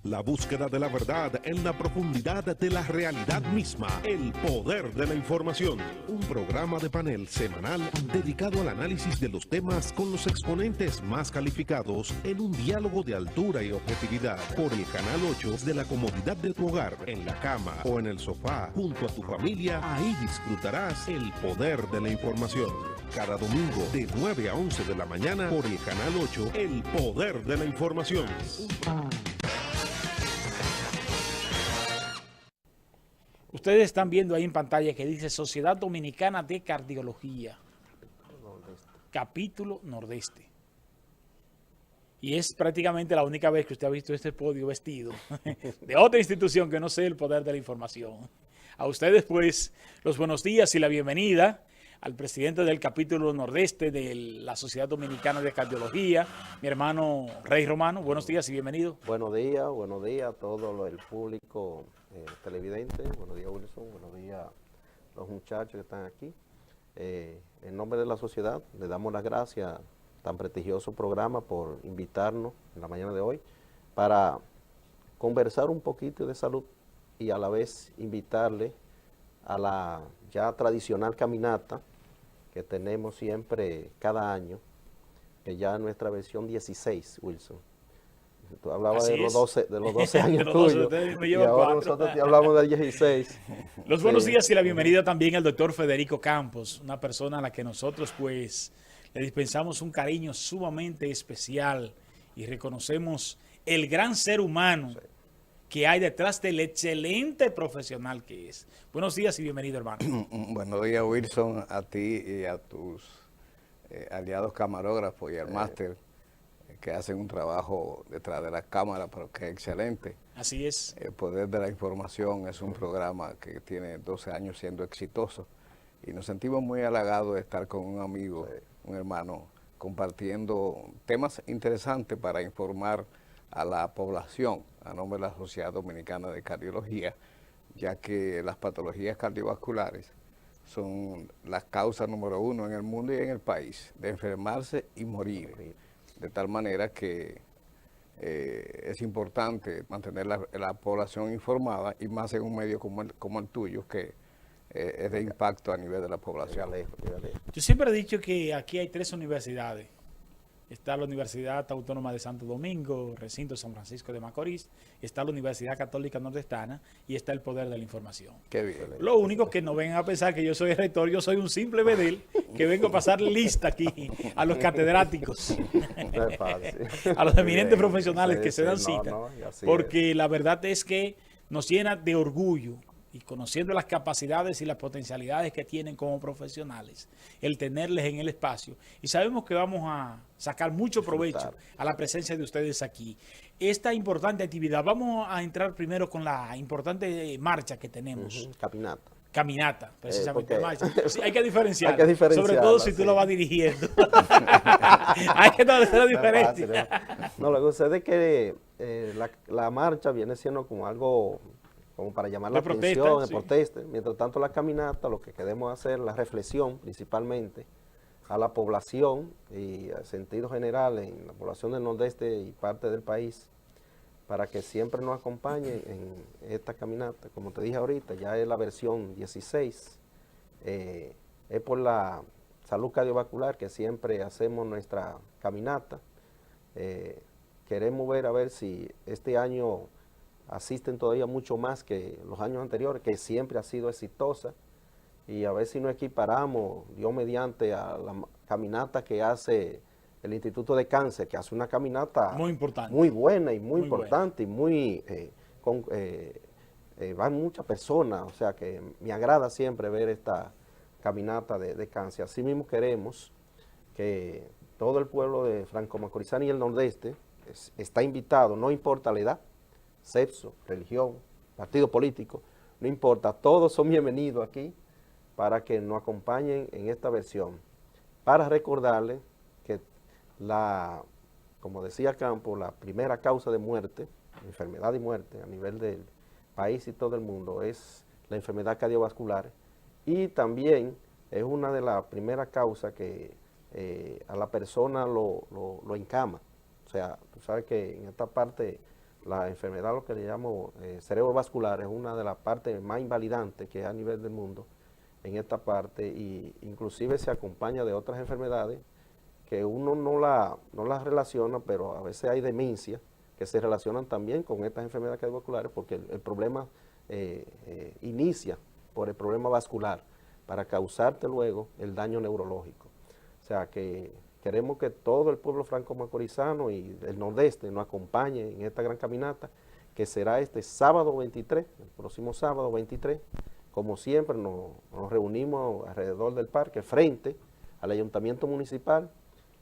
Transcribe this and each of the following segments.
La búsqueda de la verdad en la profundidad de la realidad misma. El poder de la información. Un programa de panel semanal dedicado al análisis de los temas con los exponentes más calificados en un diálogo de altura y objetividad. Por el Canal 8 de la comodidad de tu hogar, en la cama o en el sofá, junto a tu familia, ahí disfrutarás el poder de la información. Cada domingo de 9 a 11 de la mañana por el Canal 8, el poder de la información. Ustedes están viendo ahí en pantalla que dice Sociedad Dominicana de Cardiología, capítulo Nordeste. Y es prácticamente la única vez que usted ha visto este podio vestido de otra institución que no sea el poder de la información. A ustedes pues los buenos días y la bienvenida al presidente del capítulo Nordeste de la Sociedad Dominicana de Cardiología, mi hermano Rey Romano. Buenos días y bienvenido. Buenos días a todo el público televidente. Buenos días, Wilson. Buenos días a los muchachos que están aquí. En nombre de la sociedad, le damos las gracias a tan prestigioso programa por invitarnos en la mañana de hoy para conversar un poquito de salud y a la vez invitarle a la ya tradicional caminata que tenemos siempre cada año, que ya es nuestra versión 16, Wilson. Tú hablabas de los 12 años tuyos, y ahora nosotros te hablamos del 16. Los buenos días y la bienvenida también al doctor Federico Campos, una persona a la que nosotros pues le dispensamos un cariño sumamente especial y reconocemos el gran ser humano que hay detrás del excelente profesional que es. Buenos días y bienvenido, hermano. Buenos días, Wilson, a ti y a tus aliados camarógrafos y al máster que hacen un trabajo detrás de la cámara, pero que es excelente. Así es. El Poder de la Información es un programa que tiene 12 años siendo exitoso y nos sentimos muy halagados de estar con un amigo, un hermano, compartiendo temas interesantes para informar a la población a nombre de la Sociedad Dominicana de Cardiología, ya que las patologías cardiovasculares son las causas número 1 en el mundo y en el país de enfermarse y morir. De tal manera que es importante mantener la población informada y más en un medio como el tuyo, que es de impacto a nivel de la población. Yo siempre he dicho que aquí hay 3 universidades. Está la Universidad Autónoma de Santo Domingo, recinto San Francisco de Macorís, está la Universidad Católica Nordestana y está el Poder de la Información. Qué bien. Lo único que no vengan a pensar que yo soy el rector, yo soy un simple bedel que vengo a pasar lista aquí a los catedráticos, a los eminentes profesionales que se dan cita, porque la verdad es que nos llena de orgullo y conociendo las capacidades y las potencialidades que tienen como profesionales, el tenerles en el espacio. Y sabemos que vamos a sacar mucho provecho a la presencia de ustedes aquí. Esta importante actividad, vamos a entrar primero con la importante marcha que tenemos. Caminata, precisamente. Sí, hay que diferenciar, sobre todo si tú lo vas dirigiendo. Hay que darle la diferencia. No, lo que sucede es que la marcha viene siendo como algo como para llamar la atención, de protesta. Mientras tanto, la caminata, lo que queremos hacer, la reflexión principalmente a la población y al sentido general en la población del Nordeste y parte del país, para que siempre nos acompañen en esta caminata. Como te dije ahorita, ya es la versión 16, es por la salud cardiovascular que siempre hacemos nuestra caminata. Queremos ver a ver si este año asisten todavía mucho más que los años anteriores, que siempre ha sido exitosa, y a ver si nos equiparamos, Dios mediante, a la caminata que hace el Instituto de Cáncer, que hace una caminata muy importante, muy buena y muy importante, buena. Y van muchas personas, o sea que me agrada siempre ver esta caminata de cáncer. Así mismo queremos que todo el pueblo de Franco Macorizán y el Nordeste está invitado, no importa la edad, sexo, religión, partido político, no importa, todos son bienvenidos aquí para que nos acompañen en esta versión. Para recordarles que como decía Campos, la primera causa de muerte, enfermedad y muerte a nivel del país y todo el mundo es la enfermedad cardiovascular, y también es una de las primeras causas que a la persona lo encama. O sea, tú sabes que en esta parte la enfermedad, lo que le llamo cerebrovascular, es una de las partes más invalidantes que hay a nivel del mundo en esta parte, y inclusive se acompaña de otras enfermedades que uno no las relaciona, pero a veces hay demencia que se relacionan también con estas enfermedades cardiovasculares, porque el problema inicia por el problema vascular para causarte luego el daño neurológico. O sea que queremos que todo el pueblo franco-macorizano y el nordeste nos acompañe en esta gran caminata, que será este sábado 23, el próximo sábado 23. Como siempre nos reunimos alrededor del parque, frente al ayuntamiento municipal.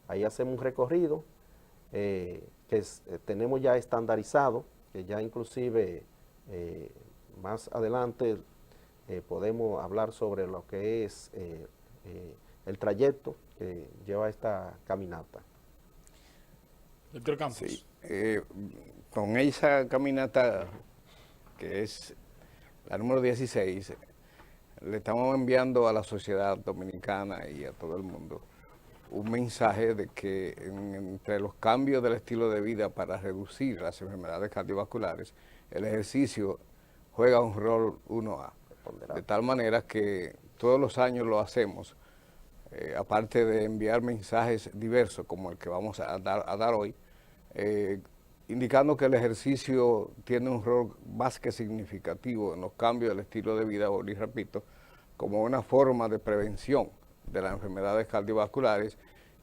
Ahí hacemos un recorrido tenemos ya estandarizado, que ya inclusive más adelante podemos hablar sobre lo que es el trayecto que lleva esta caminata. Doctor Campos. Sí, con esa caminata, que es la número 16, le estamos enviando a la sociedad dominicana y a todo el mundo un mensaje de que entre los cambios del estilo de vida para reducir las enfermedades cardiovasculares, el ejercicio juega un rol 1A. De tal manera que todos los años lo hacemos, aparte de enviar mensajes diversos como el que vamos a dar hoy, indicando que el ejercicio tiene un rol más que significativo en los cambios del estilo de vida, y repito, como una forma de prevención de las enfermedades cardiovasculares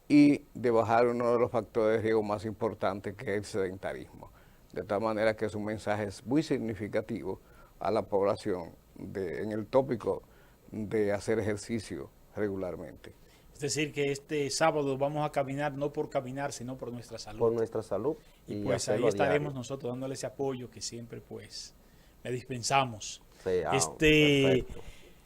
y de bajar uno de los factores de riesgo más importantes, que es el sedentarismo. De tal manera que es un mensaje muy significativo a la población en el tópico de hacer ejercicio regularmente. Es decir, que este sábado vamos a caminar, no por caminar, sino por nuestra salud. Por nuestra salud. Y pues ahí estaremos nosotros dándole ese apoyo que siempre pues le dispensamos. Sí,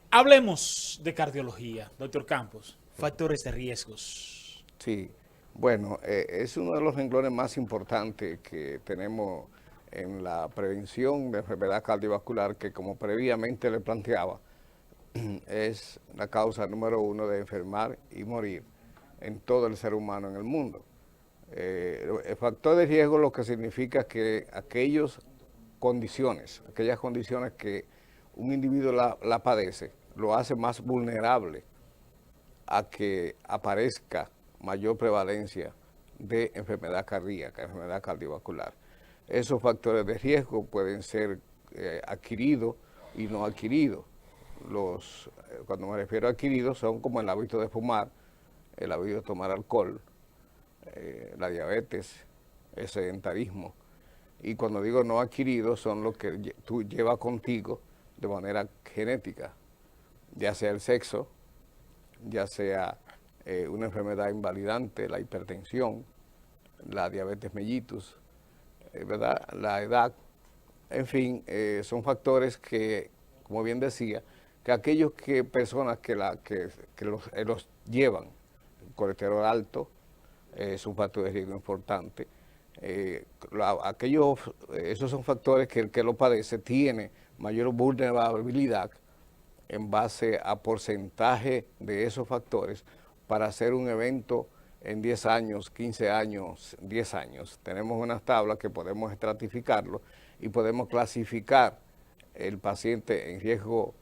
hablemos de cardiología, doctor Campos, factores de riesgos. Sí, bueno, es uno de los renglones más importantes que tenemos en la prevención de enfermedad cardiovascular, que como previamente le planteaba, es la causa número 1 de enfermar y morir en todo el ser humano en el mundo. El factor de riesgo lo que significa que aquellas condiciones que un individuo la padece, lo hace más vulnerable a que aparezca mayor prevalencia de enfermedad cardíaca, enfermedad cardiovascular. Esos factores de riesgo pueden ser adquiridos y no adquiridos. Cuando me refiero a adquiridos, son como el hábito de fumar, el hábito de tomar alcohol, la diabetes, el sedentarismo. Y cuando digo no adquiridos, son los que tú llevas contigo de manera genética, ya sea el sexo, ya sea una enfermedad invalidante, la hipertensión, la diabetes mellitus, ¿verdad?, la edad. En fin, son factores que, como bien decía, que aquellos personas que los llevan, el colesterol alto, es un factor de riesgo importante. Esos son factores que el que lo padece tiene mayor vulnerabilidad en base a porcentaje de esos factores para hacer un evento en 10 años, 15 años, 10 años. Tenemos unas tablas que podemos estratificarlo y podemos clasificar el paciente en riesgo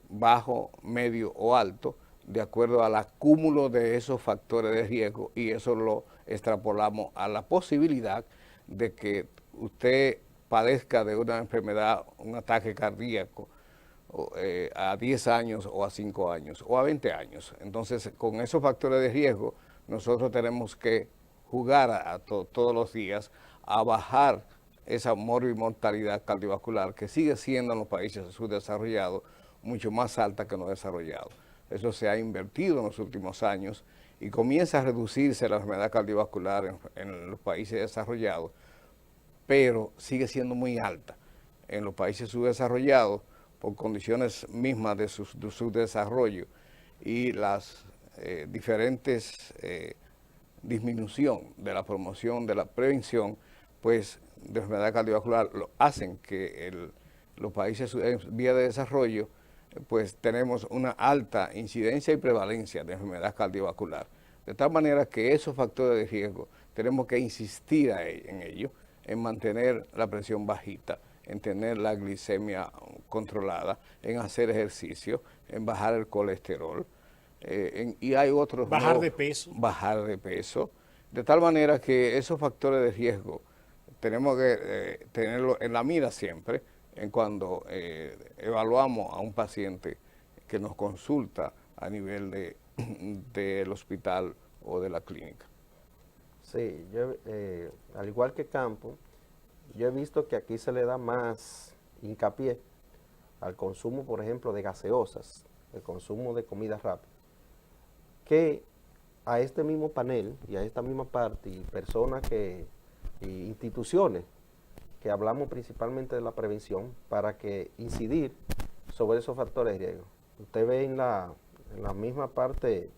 bajo, medio o alto, de acuerdo al acúmulo de esos factores de riesgo, y eso lo extrapolamos a la posibilidad de que usted padezca de una enfermedad, un ataque cardíaco, a 10 años o a 5 años o a 20 años. Entonces, con esos factores de riesgo, nosotros tenemos que jugar todos los días a bajar esa mortalidad cardiovascular, que sigue siendo en los países subdesarrollados mucho más alta que en los desarrollados. Eso se ha invertido en los últimos años y comienza a reducirse la enfermedad cardiovascular en los países desarrollados, pero sigue siendo muy alta en los países subdesarrollados por condiciones mismas de su desarrollo y las diferentes disminución de la promoción, de la prevención, pues de enfermedad cardiovascular, lo hacen que los países en vía de desarrollo pues tenemos una alta incidencia y prevalencia de enfermedad cardiovascular. De tal manera que esos factores de riesgo tenemos que insistir en ello, en mantener la presión bajita, en tener la glicemia controlada, en hacer ejercicio, en bajar el colesterol. Y hay otros... Bajar de peso. Bajar de peso. De tal manera que esos factores de riesgo tenemos que tenerlo en la mira siempre, en cuando evaluamos a un paciente que nos consulta a nivel del hospital o de la clínica. Sí, yo, al igual que Campo, yo he visto que aquí se le da más hincapié al consumo, por ejemplo, de gaseosas, el consumo de comida rápida, que a este mismo panel y a esta misma parte y personas y instituciones que hablamos principalmente de la prevención para que incidir sobre esos factores de riesgo. Usted ve en la misma parte,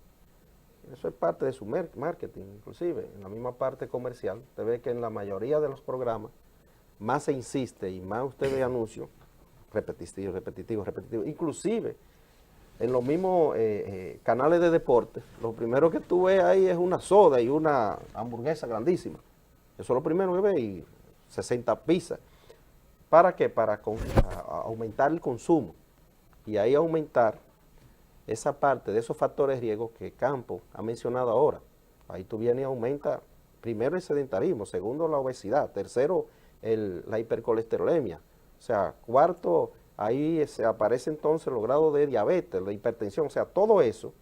eso es parte de su marketing inclusive, en la misma parte comercial, usted ve que en la mayoría de los programas más se insiste y más usted ve anuncios repetitivos, inclusive en los mismos canales de deporte, lo primero que tú ves ahí es una soda y una hamburguesa grandísima. Eso es lo primero que ves, y 60 pizzas. ¿Para qué? Para aumentar el consumo y ahí aumentar esa parte de esos factores de riesgo que Campo ha mencionado ahora. Ahí tú vienes y aumenta, primero el sedentarismo, segundo la obesidad, tercero la hipercolesterolemia, o sea, cuarto, ahí se aparece entonces los grados de diabetes, la hipertensión, o sea, todo eso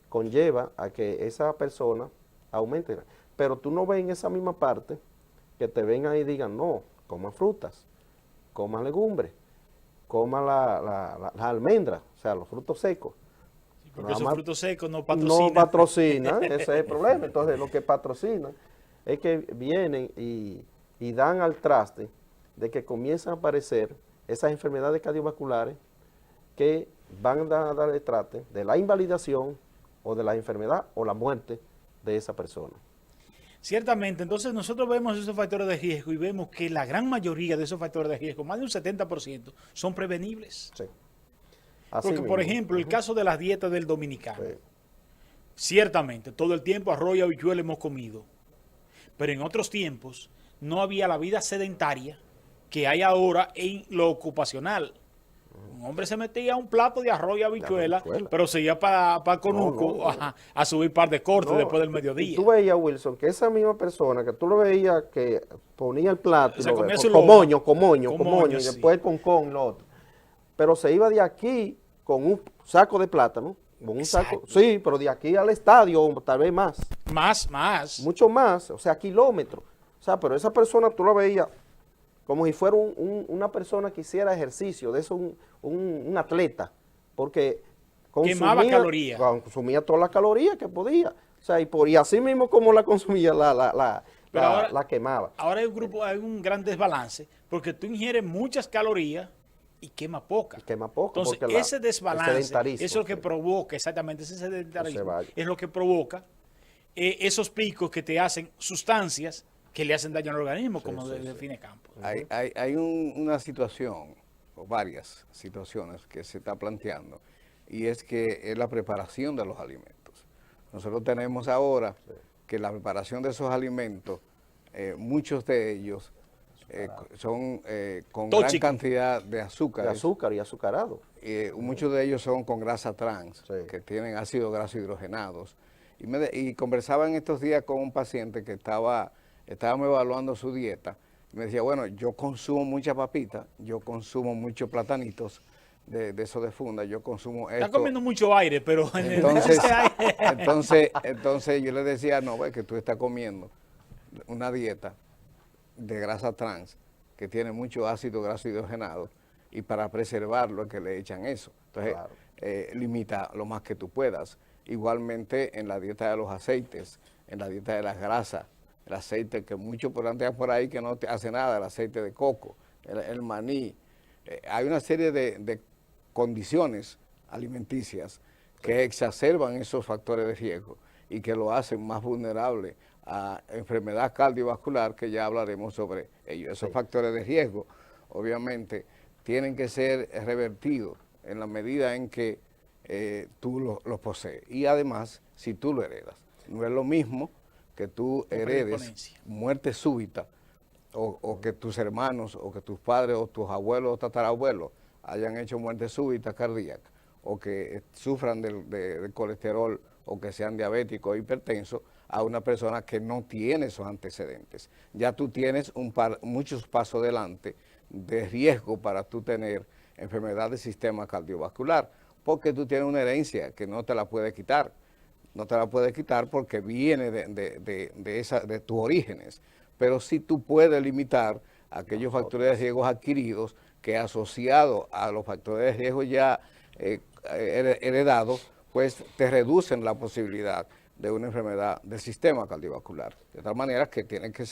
conlleva a que esa persona aumente. Pero tú no ves en esa misma parte que te vengan y digan, no, coma frutas, coma legumbres, coma las almendras, o sea, los frutos secos. Porque esos frutos secos no patrocinan. No patrocinan, ese es el problema. Entonces, lo que patrocinan es que vienen y dan al traste de que comienzan a aparecer esas enfermedades cardiovasculares que van a dar el traste de la invalidación o de la enfermedad o la muerte de esa persona. Ciertamente, entonces nosotros vemos esos factores de riesgo y vemos que la gran mayoría de esos factores de riesgo, más de un 70%, son prevenibles. Sí. Porque, mismo. por ejemplo, el caso de las dietas del dominicano. Sí. Ciertamente, todo el tiempo arroz y habichuela hemos comido. Pero en otros tiempos no había la vida sedentaria que hay ahora en lo ocupacional. Un hombre se metía a un plato de arroz y habichuela, pero se iba para Conuco a subir par de cortes después del mediodía. Y tú veías, Wilson, que esa misma persona que tú lo veías que ponía el plato, comoño, y después con lo otro. Pero se iba de aquí con un saco de plátano, con un saco, sí, pero de aquí al estadio tal vez más. Más. Mucho más, o sea, kilómetros. O sea, pero esa persona tú la veías como si fuera una persona que hiciera ejercicio, de eso un atleta, porque quemaba calorías. Consumía todas las calorías que podía. O sea, y así mismo como la consumía, la quemaba. Ahora hay un gran desbalance, porque tú ingieres muchas calorías y quema poca. Entonces, ese desbalance es lo que provoca, exactamente, ese sedentarismo es lo que provoca esos picos que te hacen sustancias que le hacen daño al organismo, como define Campo. Hay una situación, o varias situaciones que se está planteando, y es que es la preparación de los alimentos. Nosotros tenemos ahora que la preparación de esos alimentos, muchos de ellos son con gran cantidad de azúcar. De azúcar y azucarado. Muchos de ellos son con grasa trans, que tienen ácidos grasos hidrogenados. Y conversaba en estos días con un paciente que estábamos evaluando su dieta, y me decía, bueno, yo consumo mucha papita, yo consumo muchos platanitos de eso de funda, yo consumo esto. Está comiendo mucho aire, pero entonces yo le decía, no, es que tú estás comiendo una dieta de grasa trans que tiene mucho ácido graso hidrogenado, y para preservarlo es que le echan eso. Entonces, limita lo más que tú puedas. Igualmente en la dieta de los aceites, en la dieta de las grasas, el aceite que muchos andan por ahí que no te hace nada, el aceite de coco, el maní. Hay una serie de condiciones alimenticias que exacerban esos factores de riesgo y que lo hacen más vulnerable a enfermedad cardiovascular, que ya hablaremos sobre ello. Esos factores de riesgo, obviamente, tienen que ser revertidos en la medida en que tú los posees. Y además, si tú lo heredas. No es lo mismo que tú heredes muerte súbita o que tus hermanos, o que tus padres, o tus abuelos o tatarabuelos hayan hecho muerte súbita cardíaca, o que sufran de colesterol, o que sean diabéticos o hipertensos, a una persona que no tiene esos antecedentes. Ya tú tienes muchos pasos adelante de riesgo para tú tener enfermedad del sistema cardiovascular, porque tú tienes una herencia que no te la puedes quitar. No te la puedes quitar porque viene de tus orígenes. Pero sí tú puedes limitar aquellos factores de riesgo adquiridos que asociados a los factores de riesgo ya heredados, pues te reducen la posibilidad de una enfermedad del sistema cardiovascular. De tal manera que tienen que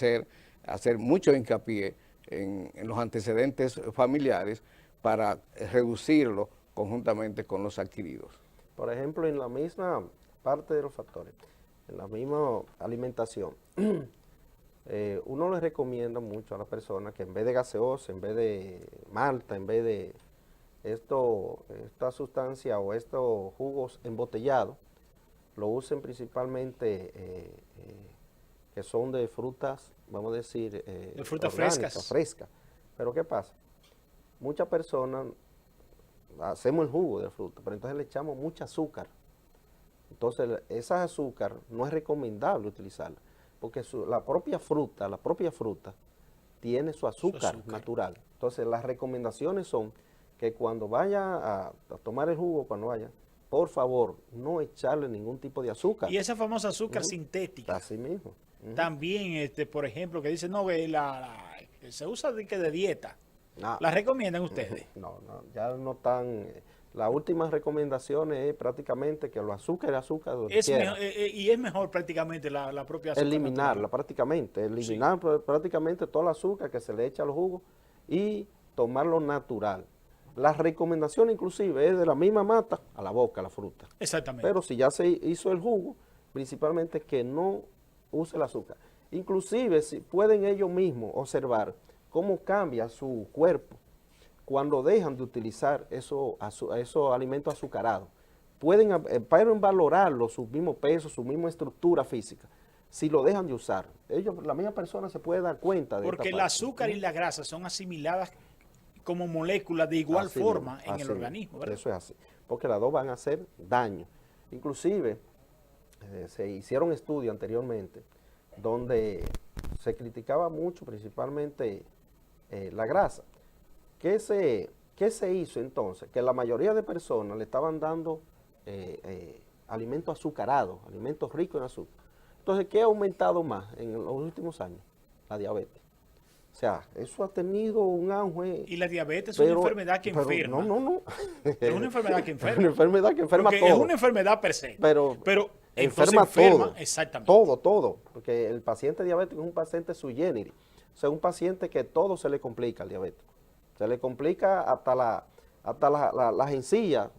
hacer mucho hincapié en los antecedentes familiares para reducirlo conjuntamente con los adquiridos. Por ejemplo, en la misma parte de los factores, en la misma alimentación, uno les recomienda mucho a las personas que en vez de gaseosa, en vez de malta, en vez de esta sustancia o estos jugos embotellados, lo usen principalmente que son de frutas, vamos a decir, de frutas frescas. Pero ¿qué pasa? Muchas personas hacemos el jugo de fruta, pero entonces le echamos mucha azúcar. Entonces esa azúcar no es recomendable utilizarla, porque la propia fruta tiene su azúcar natural. Entonces las recomendaciones son que cuando vaya a tomar el jugo, por favor, no echarle ningún tipo de azúcar. Y esa famosa azúcar sintética. Así mismo. También, por ejemplo, que dicen, no, que se usa de dieta. No. ¿La recomiendan ustedes? No, ya no tan... Las últimas recomendaciones es prácticamente que los azúcares, y es mejor prácticamente la propia azúcar eliminarla natural. prácticamente, eliminar prácticamente todo el azúcar que se le echa a los jugos y tomarlo natural. La recomendación inclusive es de la misma mata a la boca, la fruta. Exactamente. Pero si ya se hizo el jugo, principalmente que no use el azúcar. Inclusive si pueden ellos mismos observar cómo cambia su cuerpo cuando dejan de utilizar esos alimentos azucarados. Pueden valorarlo, su mismo peso, su misma estructura física, si lo dejan de usar. La misma persona se puede dar cuenta de porque el azúcar y la grasa son asimiladas como moléculas de igual forma en el organismo, ¿verdad? Eso es así, porque las dos van a hacer daño. Inclusive, se hicieron estudios anteriormente donde se criticaba mucho principalmente la grasa. ¿Qué se hizo entonces? Que la mayoría de personas le estaban dando alimentos azucarados, alimentos ricos en azúcar. Entonces, ¿qué ha aumentado más en los últimos años? La diabetes. O sea, eso ha tenido un auge. Y la diabetes es una enfermedad que enferma. No. Es una enfermedad que enferma. Es una enfermedad que enferma todo. Es una enfermedad per se. Pero enferma todo. Exactamente. Todo. Porque el paciente diabético es un paciente sui generis. O sea, un paciente que todo se le complica al diabético. Se le complica hasta las encillas.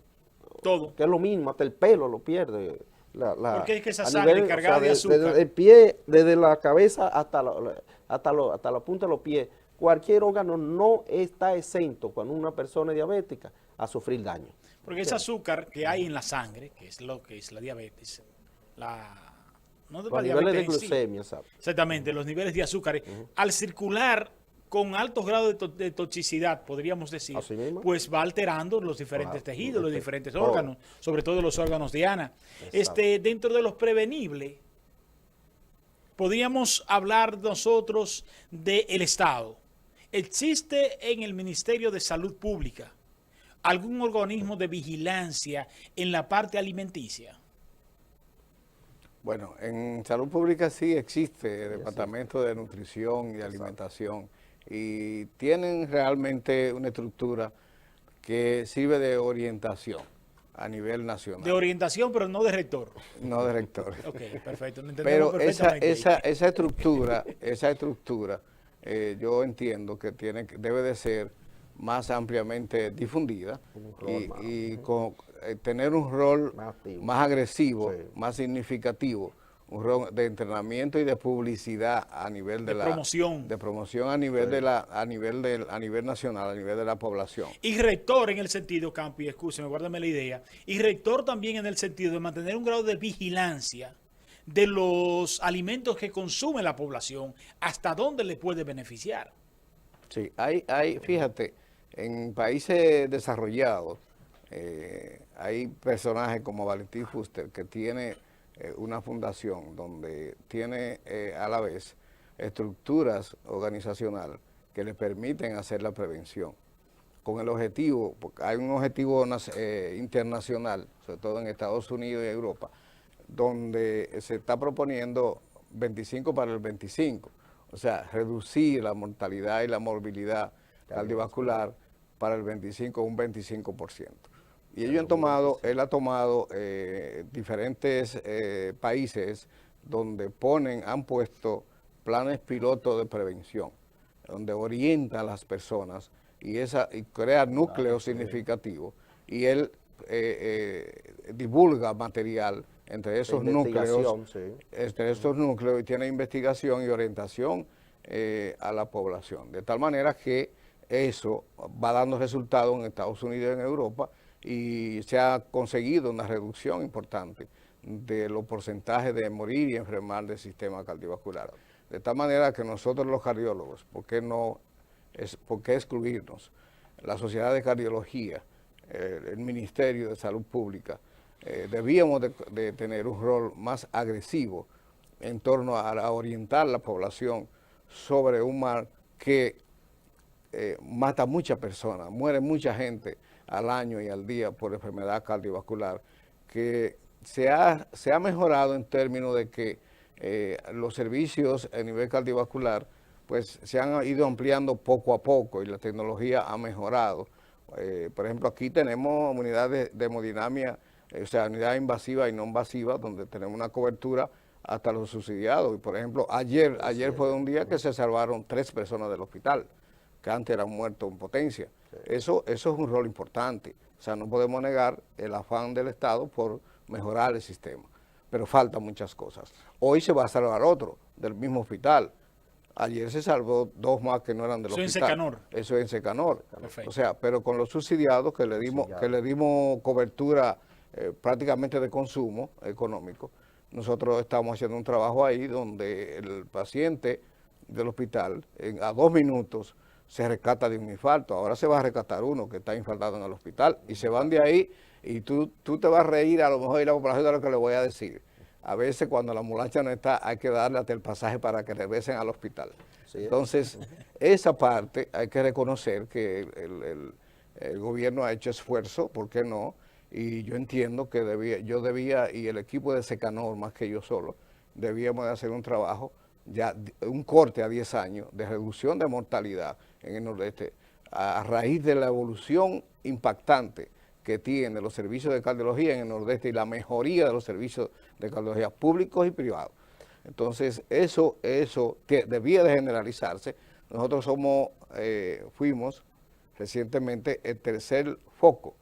Todo. Que es lo mismo, hasta el pelo lo pierde. Porque es que esa sangre cargada de azúcar. Desde el pie, desde la cabeza hasta la punta de los pies, cualquier órgano no está exento cuando una persona es diabética a sufrir daño. Porque ese azúcar que hay en la sangre, que es lo que es la diabetes, los niveles de glucemia, ¿sabes? Exactamente, los niveles de azúcar, al circular con altos grados de toxicidad, podríamos decir, pues va alterando los diferentes tejidos, los diferentes órganos, sobre todo los órganos de Ana. Dentro de los prevenibles, podríamos hablar nosotros del Estado. ¿Existe en el Ministerio de Salud Pública algún organismo de vigilancia en la parte alimenticia? Bueno, en Salud Pública sí existe el Departamento de Nutrición y Alimentación. Y tienen realmente una estructura que sirve de orientación a nivel nacional. De orientación, pero no de rector. No de rector. Ok, perfecto. Pero esa estructura, yo entiendo que debe de ser más ampliamente difundida y tener un rol más agresivo, más significativo. Un rol de entrenamiento y de publicidad a nivel de promoción a nivel a nivel nacional, a nivel de la población. Y rector en el sentido, Campi, escúcheme, guárdame la idea, y rector también en el sentido de mantener un grado de vigilancia de los alimentos que consume la población, ¿hasta dónde le puede beneficiar? Sí, fíjate, en países desarrollados hay personajes como Valentín Fuster que tiene una fundación donde tiene a la vez estructuras organizacionales que le permiten hacer la prevención con el objetivo, porque hay un objetivo internacional, sobre todo en Estados Unidos y Europa, donde se está proponiendo 25 para el 25, o sea, reducir la mortalidad y la morbilidad cardiovascular para el 25, un 25%. Y ellos él ha tomado diferentes países donde han puesto planes pilotos de prevención, donde orienta a las personas y crea núcleos significativos, y él divulga material entre esos núcleos, y tiene investigación y orientación a la población, de tal manera que eso va dando resultados en Estados Unidos y en Europa, y se ha conseguido una reducción importante de los porcentajes de morir y enfermar del sistema cardiovascular. De tal manera que nosotros los cardiólogos, ¿por qué excluirnos? La Sociedad de Cardiología, el Ministerio de Salud Pública, debíamos de tener un rol más agresivo en torno a orientar a la población sobre un mal que mata a muchas personas, muere mucha gente al año y al día por enfermedad cardiovascular, que se ha mejorado en términos de que los servicios a nivel cardiovascular pues se han ido ampliando poco a poco y la tecnología ha mejorado. Por ejemplo, aquí tenemos unidades de hemodinamia, o sea, unidad invasiva y no invasiva, donde tenemos una cobertura hasta los subsidiados. Y por ejemplo, ayer fue un día que se salvaron 3 personas del hospital, que antes eran muertos en potencia. Eso es un rol importante. O sea, no podemos negar el afán del Estado por mejorar el sistema, pero faltan muchas cosas. Hoy se va a salvar otro del mismo hospital. Ayer se salvó 2 más que no eran del hospital. Eso en Secanor. Eso en Secanor. Perfecto. O sea, pero con los subsidiados que le dimos cobertura prácticamente de consumo económico, nosotros estamos haciendo un trabajo ahí donde el paciente del hospital a 2 minutos se rescata de un infarto. Ahora se va a rescatar uno que está infartado en el hospital y se van de ahí y tú te vas a reír a lo mejor y la población de lo que le voy a decir. A veces cuando la ambulancia no está hay que darle hasta el pasaje para que regresen al hospital. Entonces, esa parte hay que reconocer que el gobierno ha hecho esfuerzo, ¿por qué no? Y yo entiendo que yo debía, y el equipo de Secanor, más que yo solo, debíamos de hacer un trabajo, ya un corte a 10 años de reducción de mortalidad en el Nordeste, a raíz de la evolución impactante que tienen los servicios de cardiología en el Nordeste y la mejoría de los servicios de cardiología públicos y privados. Entonces, eso debía de generalizarse. Nosotros fuimos recientemente el tercer foco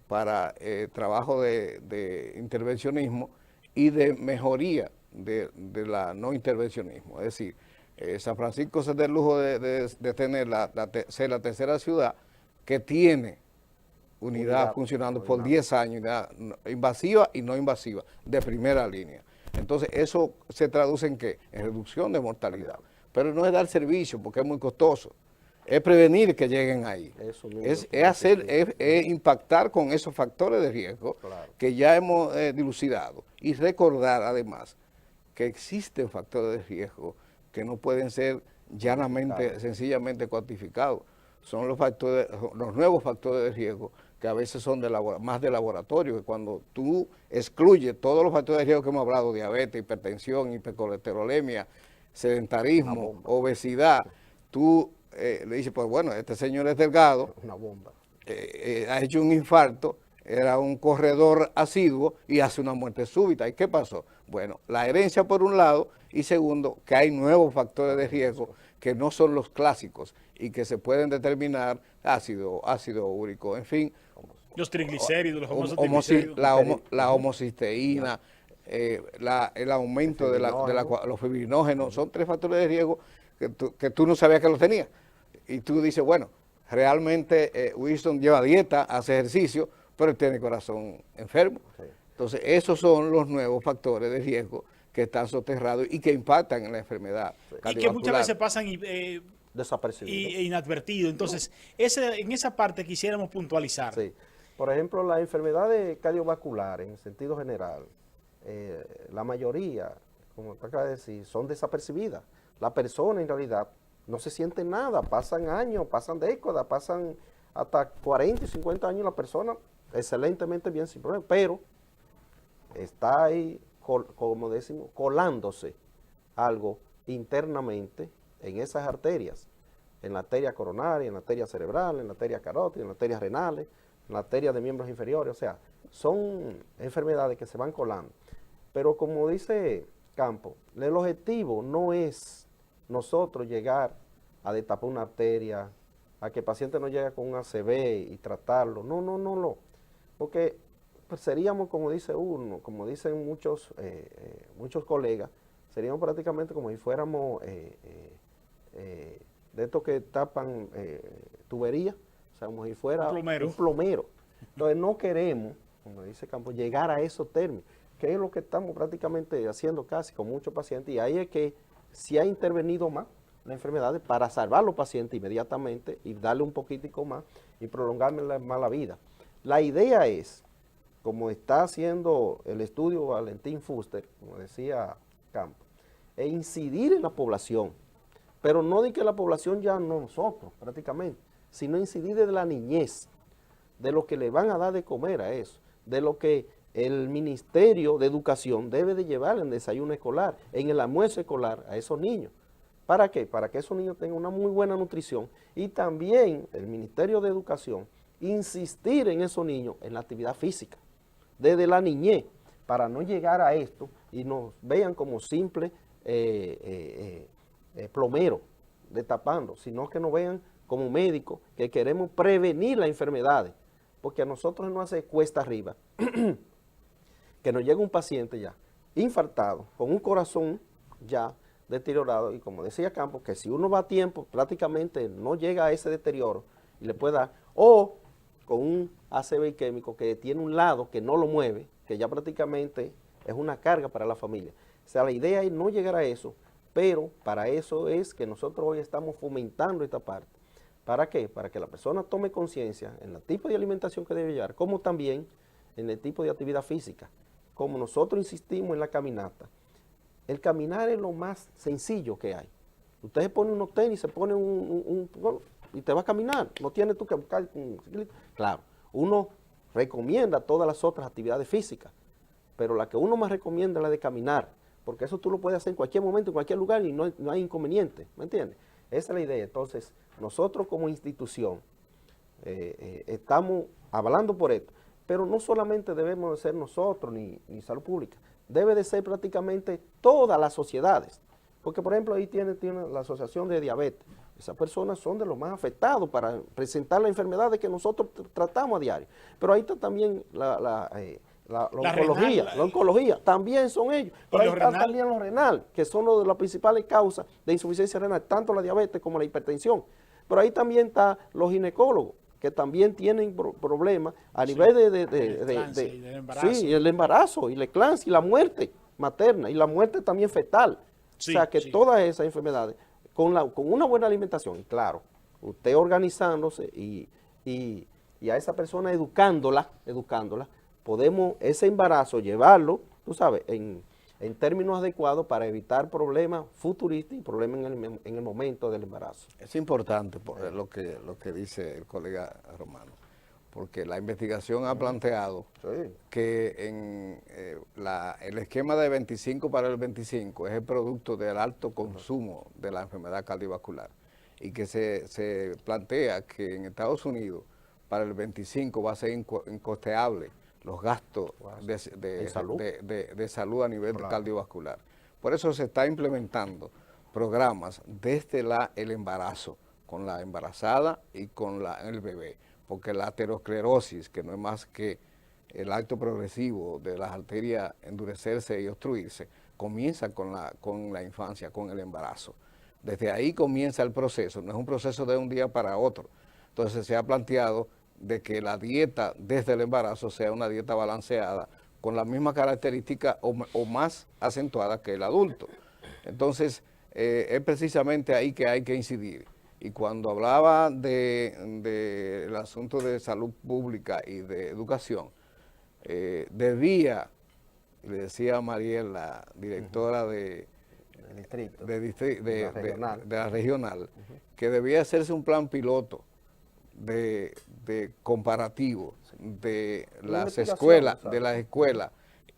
para trabajo de intervencionismo y de mejoría de la no intervencionismo. Es decir, San Francisco se da el lujo de tener ser la tercera ciudad que tiene unidad funcionando por 10 años, unidad invasiva y no invasiva, de primera línea. Entonces, eso se traduce en ¿qué? En reducción de mortalidad. Pero no es dar servicio, porque es muy costoso. Es prevenir que lleguen ahí. Es impactar con esos factores de riesgo que ya hemos dilucidado. Y recordar, además, que existen factores de riesgo que no pueden ser llanamente, sencillamente cuantificados. Son los nuevos factores de riesgo que a veces son más de laboratorio, que cuando tú excluyes todos los factores de riesgo que hemos hablado, diabetes, hipertensión, hipercolesterolemia, sedentarismo, obesidad, tú le dices, pues bueno, este señor es delgado, una bomba. Ha hecho un infarto, era un corredor asiduo y hace una muerte súbita. ¿Y qué pasó? Bueno, la herencia por un lado, y segundo, que hay nuevos factores de riesgo que no son los clásicos y que se pueden determinar ácido úrico, en fin. Los triglicéridos, los famosos triglicéridos. La homocisteína, el aumento de los fibrinógenos, son 3 factores de riesgo que tú no sabías que los tenías. Y tú dices, bueno, realmente Winston lleva dieta, hace ejercicio, pero él tiene el corazón enfermo. Sí. Entonces, esos son los nuevos factores de riesgo que están soterrados y que impactan en la enfermedad y que muchas veces pasan desapercibidos. Inadvertidos. Entonces, en esa parte quisiéramos puntualizar. Sí. Por ejemplo, las enfermedades cardiovasculares, en sentido general, la mayoría, como te acabo de decir, son desapercibidas. La persona, en realidad, no se siente nada. Pasan años, pasan décadas, pasan hasta 40 y 50 años la persona excelentemente bien sin problema, pero está ahí, como decimos, colándose algo internamente en esas arterias, en la arteria coronaria, en la arteria cerebral, en la arteria carótida, en la arteria renales, en la arteria de miembros inferiores. O sea, son enfermedades que se van colando. Pero como dice Campos, el objetivo no es nosotros llegar a destapar una arteria, a que el paciente no llegue con un ACV y tratarlo. No. Porque pues, seríamos, como dice uno, como dicen muchos colegas, seríamos prácticamente como si fuéramos de estos que tapan tuberías, o sea, como si fuera un plomero. Entonces no queremos, como dice Campos, llegar a esos términos, que es lo que estamos prácticamente haciendo casi con muchos pacientes, y ahí es que se ha intervenido más las enfermedades para salvar a los pacientes inmediatamente y darle un poquitico más y prolongarle más la vida. La idea es, como está haciendo el estudio Valentín Fuster, como decía Campos, es incidir en la población, pero no de que la población ya no nosotros prácticamente, sino incidir desde la niñez, de lo que le van a dar de comer a eso, de lo que el Ministerio de Educación debe de llevar en desayuno escolar, en el almuerzo escolar a esos niños. ¿Para qué? Para que esos niños tengan una muy buena nutrición y también el Ministerio de Educación insistir en esos niños en la actividad física, desde la niñez, para no llegar a esto y nos vean como simples plomeros destapando, sino que nos vean como médicos que queremos prevenir las enfermedades, porque a nosotros nos hace cuesta arriba que nos llega un paciente ya infartado, con un corazón ya deteriorado, y como decía Campos, que si uno va a tiempo, prácticamente no llega a ese deterioro y le puede dar, o con un ACV químico que tiene un lado que no lo mueve, que ya prácticamente es una carga para la familia. O sea, la idea es no llegar a eso, pero para eso es que nosotros hoy estamos fomentando esta parte. ¿Para qué? Para que la persona tome conciencia en el tipo de alimentación que debe llevar, como también en el tipo de actividad física. Como nosotros insistimos en la caminata, el caminar es lo más sencillo que hay. Usted se pone unos tenis, se pone y te va a caminar. No tienes tú que buscar un ciclista. Claro, uno recomienda todas las otras actividades físicas, pero la que uno más recomienda es la de caminar, porque eso tú lo puedes hacer en cualquier momento, en cualquier lugar y no hay inconveniente, ¿me entiendes? Esa es la idea. Entonces, nosotros como institución estamos hablando por esto, pero no solamente debemos de ser nosotros ni salud pública, debe de ser prácticamente todas las sociedades, porque por ejemplo ahí tiene la asociación de diabetes, esas personas son de los más afectados para presentar las enfermedades que nosotros tratamos a diario, pero ahí está también la oncología, también son ellos, pero ahí están también los renal, que son una de las principales causas de insuficiencia renal, tanto la diabetes como la hipertensión, pero ahí también están los ginecólogos, que también tienen problemas a nivel el embarazo y la eclampsia y la muerte materna y la muerte también fetal. O sea que todas esas enfermedades, con una buena alimentación, y claro, usted organizándose y a esa persona educándola, podemos ese embarazo llevarlo, tú sabes, en términos adecuados para evitar problemas futuristas y problemas en el momento del embarazo. Es importante lo que dice el colega Romano, porque la investigación ha planteado que el esquema de 25 para el 25 es el producto del alto consumo de la enfermedad cardiovascular y que se plantea que en Estados Unidos para el 25 va a ser incosteable los gastos de salud a nivel cardiovascular. Por eso se está implementando programas desde el embarazo, con la embarazada y con el bebé, porque la aterosclerosis, que no es más que el acto progresivo de las arterias endurecerse y obstruirse, comienza con la infancia, con el embarazo. Desde ahí comienza el proceso, no es un proceso de un día para otro. Entonces se ha planteado de que la dieta desde el embarazo sea una dieta balanceada con la misma característica o más acentuada que el adulto. Entonces, es precisamente ahí que hay que incidir. Y cuando hablaba del asunto de salud pública y de educación, debía, le decía a Mariel, la directora de la regional, que debía hacerse un plan piloto de comparativo de las escuelas,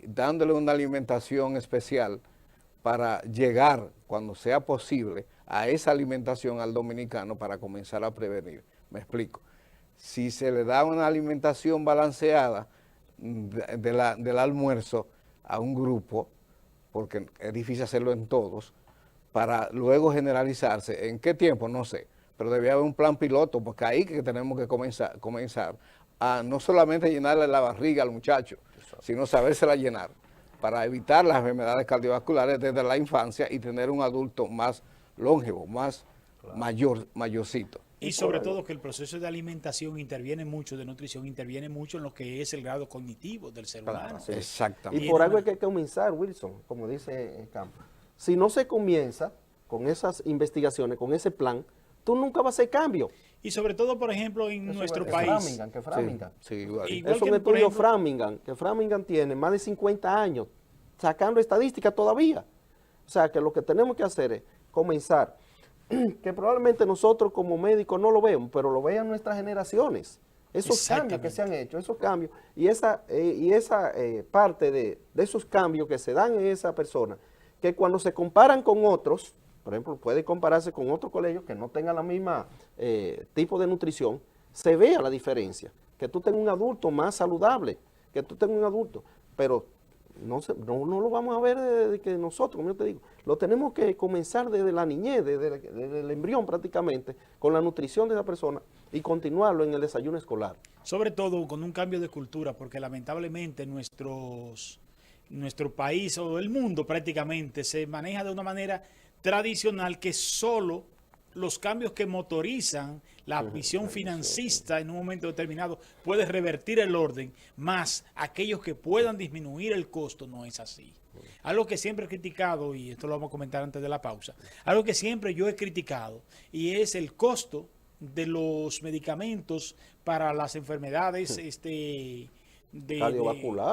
dándole una alimentación especial para llegar, cuando sea posible, a esa alimentación al dominicano para comenzar a prevenir. Me explico. Si se le da una alimentación balanceada del almuerzo a un grupo, porque es difícil hacerlo en todos, para luego generalizarse, ¿en qué tiempo? No sé, pero debía haber un plan piloto, porque ahí que tenemos que comenzar a no solamente llenarle la barriga al muchacho, sino sabérsela llenar, para evitar las enfermedades cardiovasculares desde la infancia y tener un adulto más longevo, más mayorcito. Y sobre todo que el proceso de alimentación interviene mucho, de nutrición, interviene mucho en lo que es el grado cognitivo del ser humano. Sí. Exactamente. Y por algo hay que comenzar, Wilson, como dice Campo. Si no se comienza con esas investigaciones, con ese plan, tú nunca vas a hacer cambio. Y sobre todo, por ejemplo, en nuestro país. Framingham. Sí, igual. Es un estudio Framingham, que Framingham tiene más de 50 años sacando estadísticas todavía. O sea, que lo que tenemos que hacer es comenzar, que probablemente nosotros como médicos no lo vemos, pero lo vean nuestras generaciones. Esos cambios que se han hecho, esos cambios, y esa parte de esos cambios que se dan en esa persona, que cuando se comparan con otros, por ejemplo, puede compararse con otros colegios que no tengan la misma tipo de nutrición, se vea la diferencia. Que tú tengas un adulto más saludable, que tú tengas un adulto, pero no lo vamos a ver desde que nosotros, como yo te digo, lo tenemos que comenzar desde la niñez, desde el embrión prácticamente, con la nutrición de esa persona y continuarlo en el desayuno escolar. Sobre todo con un cambio de cultura, porque lamentablemente nuestro país o el mundo prácticamente se maneja de una manera tradicional que solo los cambios que motorizan la visión financista en un momento determinado puede revertir el orden, más aquellos que puedan disminuir el costo no es así. Algo que siempre he criticado, y esto lo vamos a comentar antes de la pausa, algo que siempre yo he criticado y es el costo de los medicamentos para las enfermedades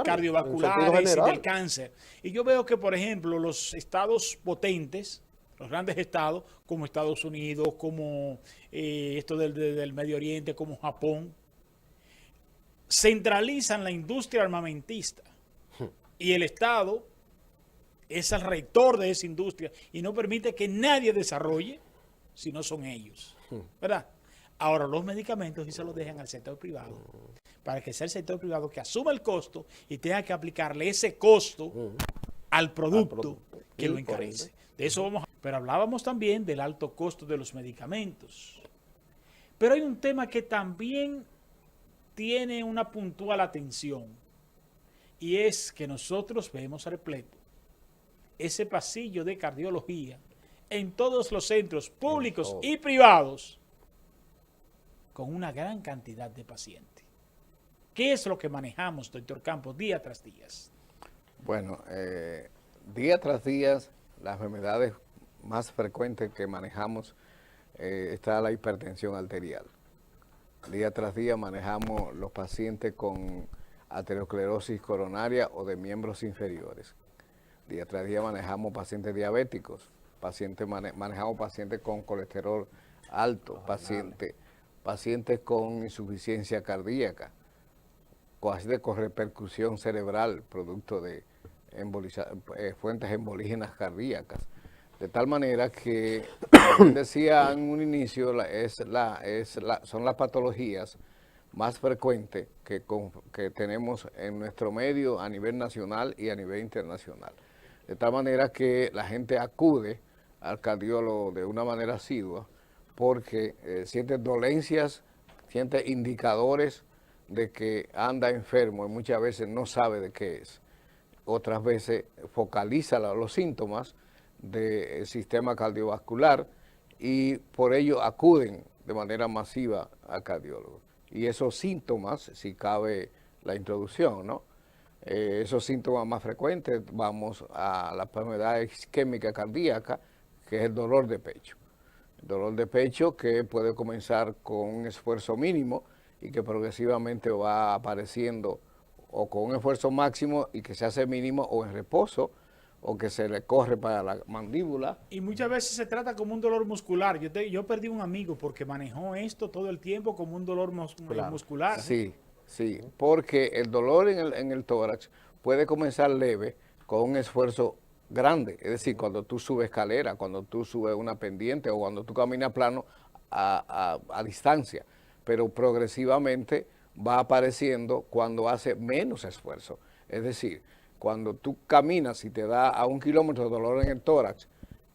cardiovasculares y del cáncer. Y yo veo que, por ejemplo, los estados potentes, los grandes estados, como Estados Unidos, como esto del Medio Oriente, como Japón, centralizan la industria armamentista y el Estado es el rector de esa industria y no permite que nadie desarrolle si no son ellos, ¿verdad? Ahora los medicamentos sí se los dejan al sector privado, para que sea el sector privado que asuma el costo y tenga que aplicarle ese costo al producto que lo encarece. De eso vamos a... Pero hablábamos también del alto costo de los medicamentos. Pero hay un tema que también tiene una puntual atención, y es que nosotros vemos repleto ese pasillo de cardiología en todos los centros públicos y privados con una gran cantidad de pacientes. ¿Qué es lo que manejamos, doctor Campos, día tras día? Bueno, día tras día, las enfermedades más frecuentes que manejamos está la hipertensión arterial. Día tras día manejamos los pacientes con aterosclerosis coronaria o de miembros inferiores. Día tras día manejamos pacientes diabéticos, manejamos pacientes con colesterol alto, pacientes con insuficiencia cardíaca, pacientes con repercusión cerebral, producto de fuentes embolígenas cardíacas. De tal manera que, como decía en un inicio, son las patologías más frecuentes que tenemos en nuestro medio a nivel nacional y a nivel internacional. De tal manera que la gente acude al cardiólogo de una manera asidua porque siente dolencias, siente indicadores de que anda enfermo y muchas veces no sabe de qué es. Otras veces focaliza los síntomas del sistema cardiovascular y por ello acuden de manera masiva al cardiólogo. Y esos síntomas, si cabe la introducción, ¿no? esos síntomas más frecuentes, vamos a la enfermedad isquémica cardíaca, que es el dolor de pecho. El dolor de pecho que puede comenzar con un esfuerzo mínimo y que progresivamente va apareciendo o con un esfuerzo máximo y que se hace mínimo o en reposo, o que se le corre para la mandíbula. Y muchas veces se trata como un dolor muscular. Yo perdí un amigo porque manejó esto todo el tiempo como un dolor muscular. Sí, sí, porque el dolor en el tórax puede comenzar leve con un esfuerzo grande. Es decir, cuando tú subes escalera, cuando tú subes una pendiente o cuando tú caminas plano a distancia. Pero progresivamente va apareciendo cuando hace menos esfuerzo. Es decir, cuando tú caminas y te da a 1 kilómetro de dolor en el tórax,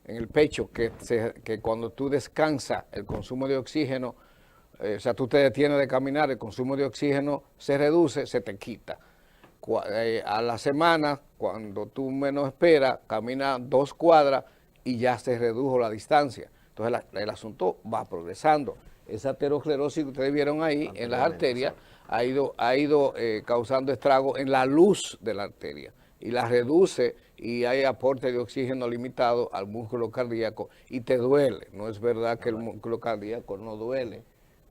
en el pecho, que cuando tú descansas el consumo de oxígeno, o sea, tú te detienes de caminar, el consumo de oxígeno se reduce, se te quita. A la semana, cuando tú menos esperas, caminas 2 cuadras y ya se redujo la distancia. Entonces el asunto va progresando. Esa aterosclerosis que ustedes vieron ahí en las arterias ha ido causando estrago en la luz de la arteria y la reduce y hay aporte de oxígeno limitado al músculo cardíaco y te duele. No es verdad que el músculo cardíaco no duele.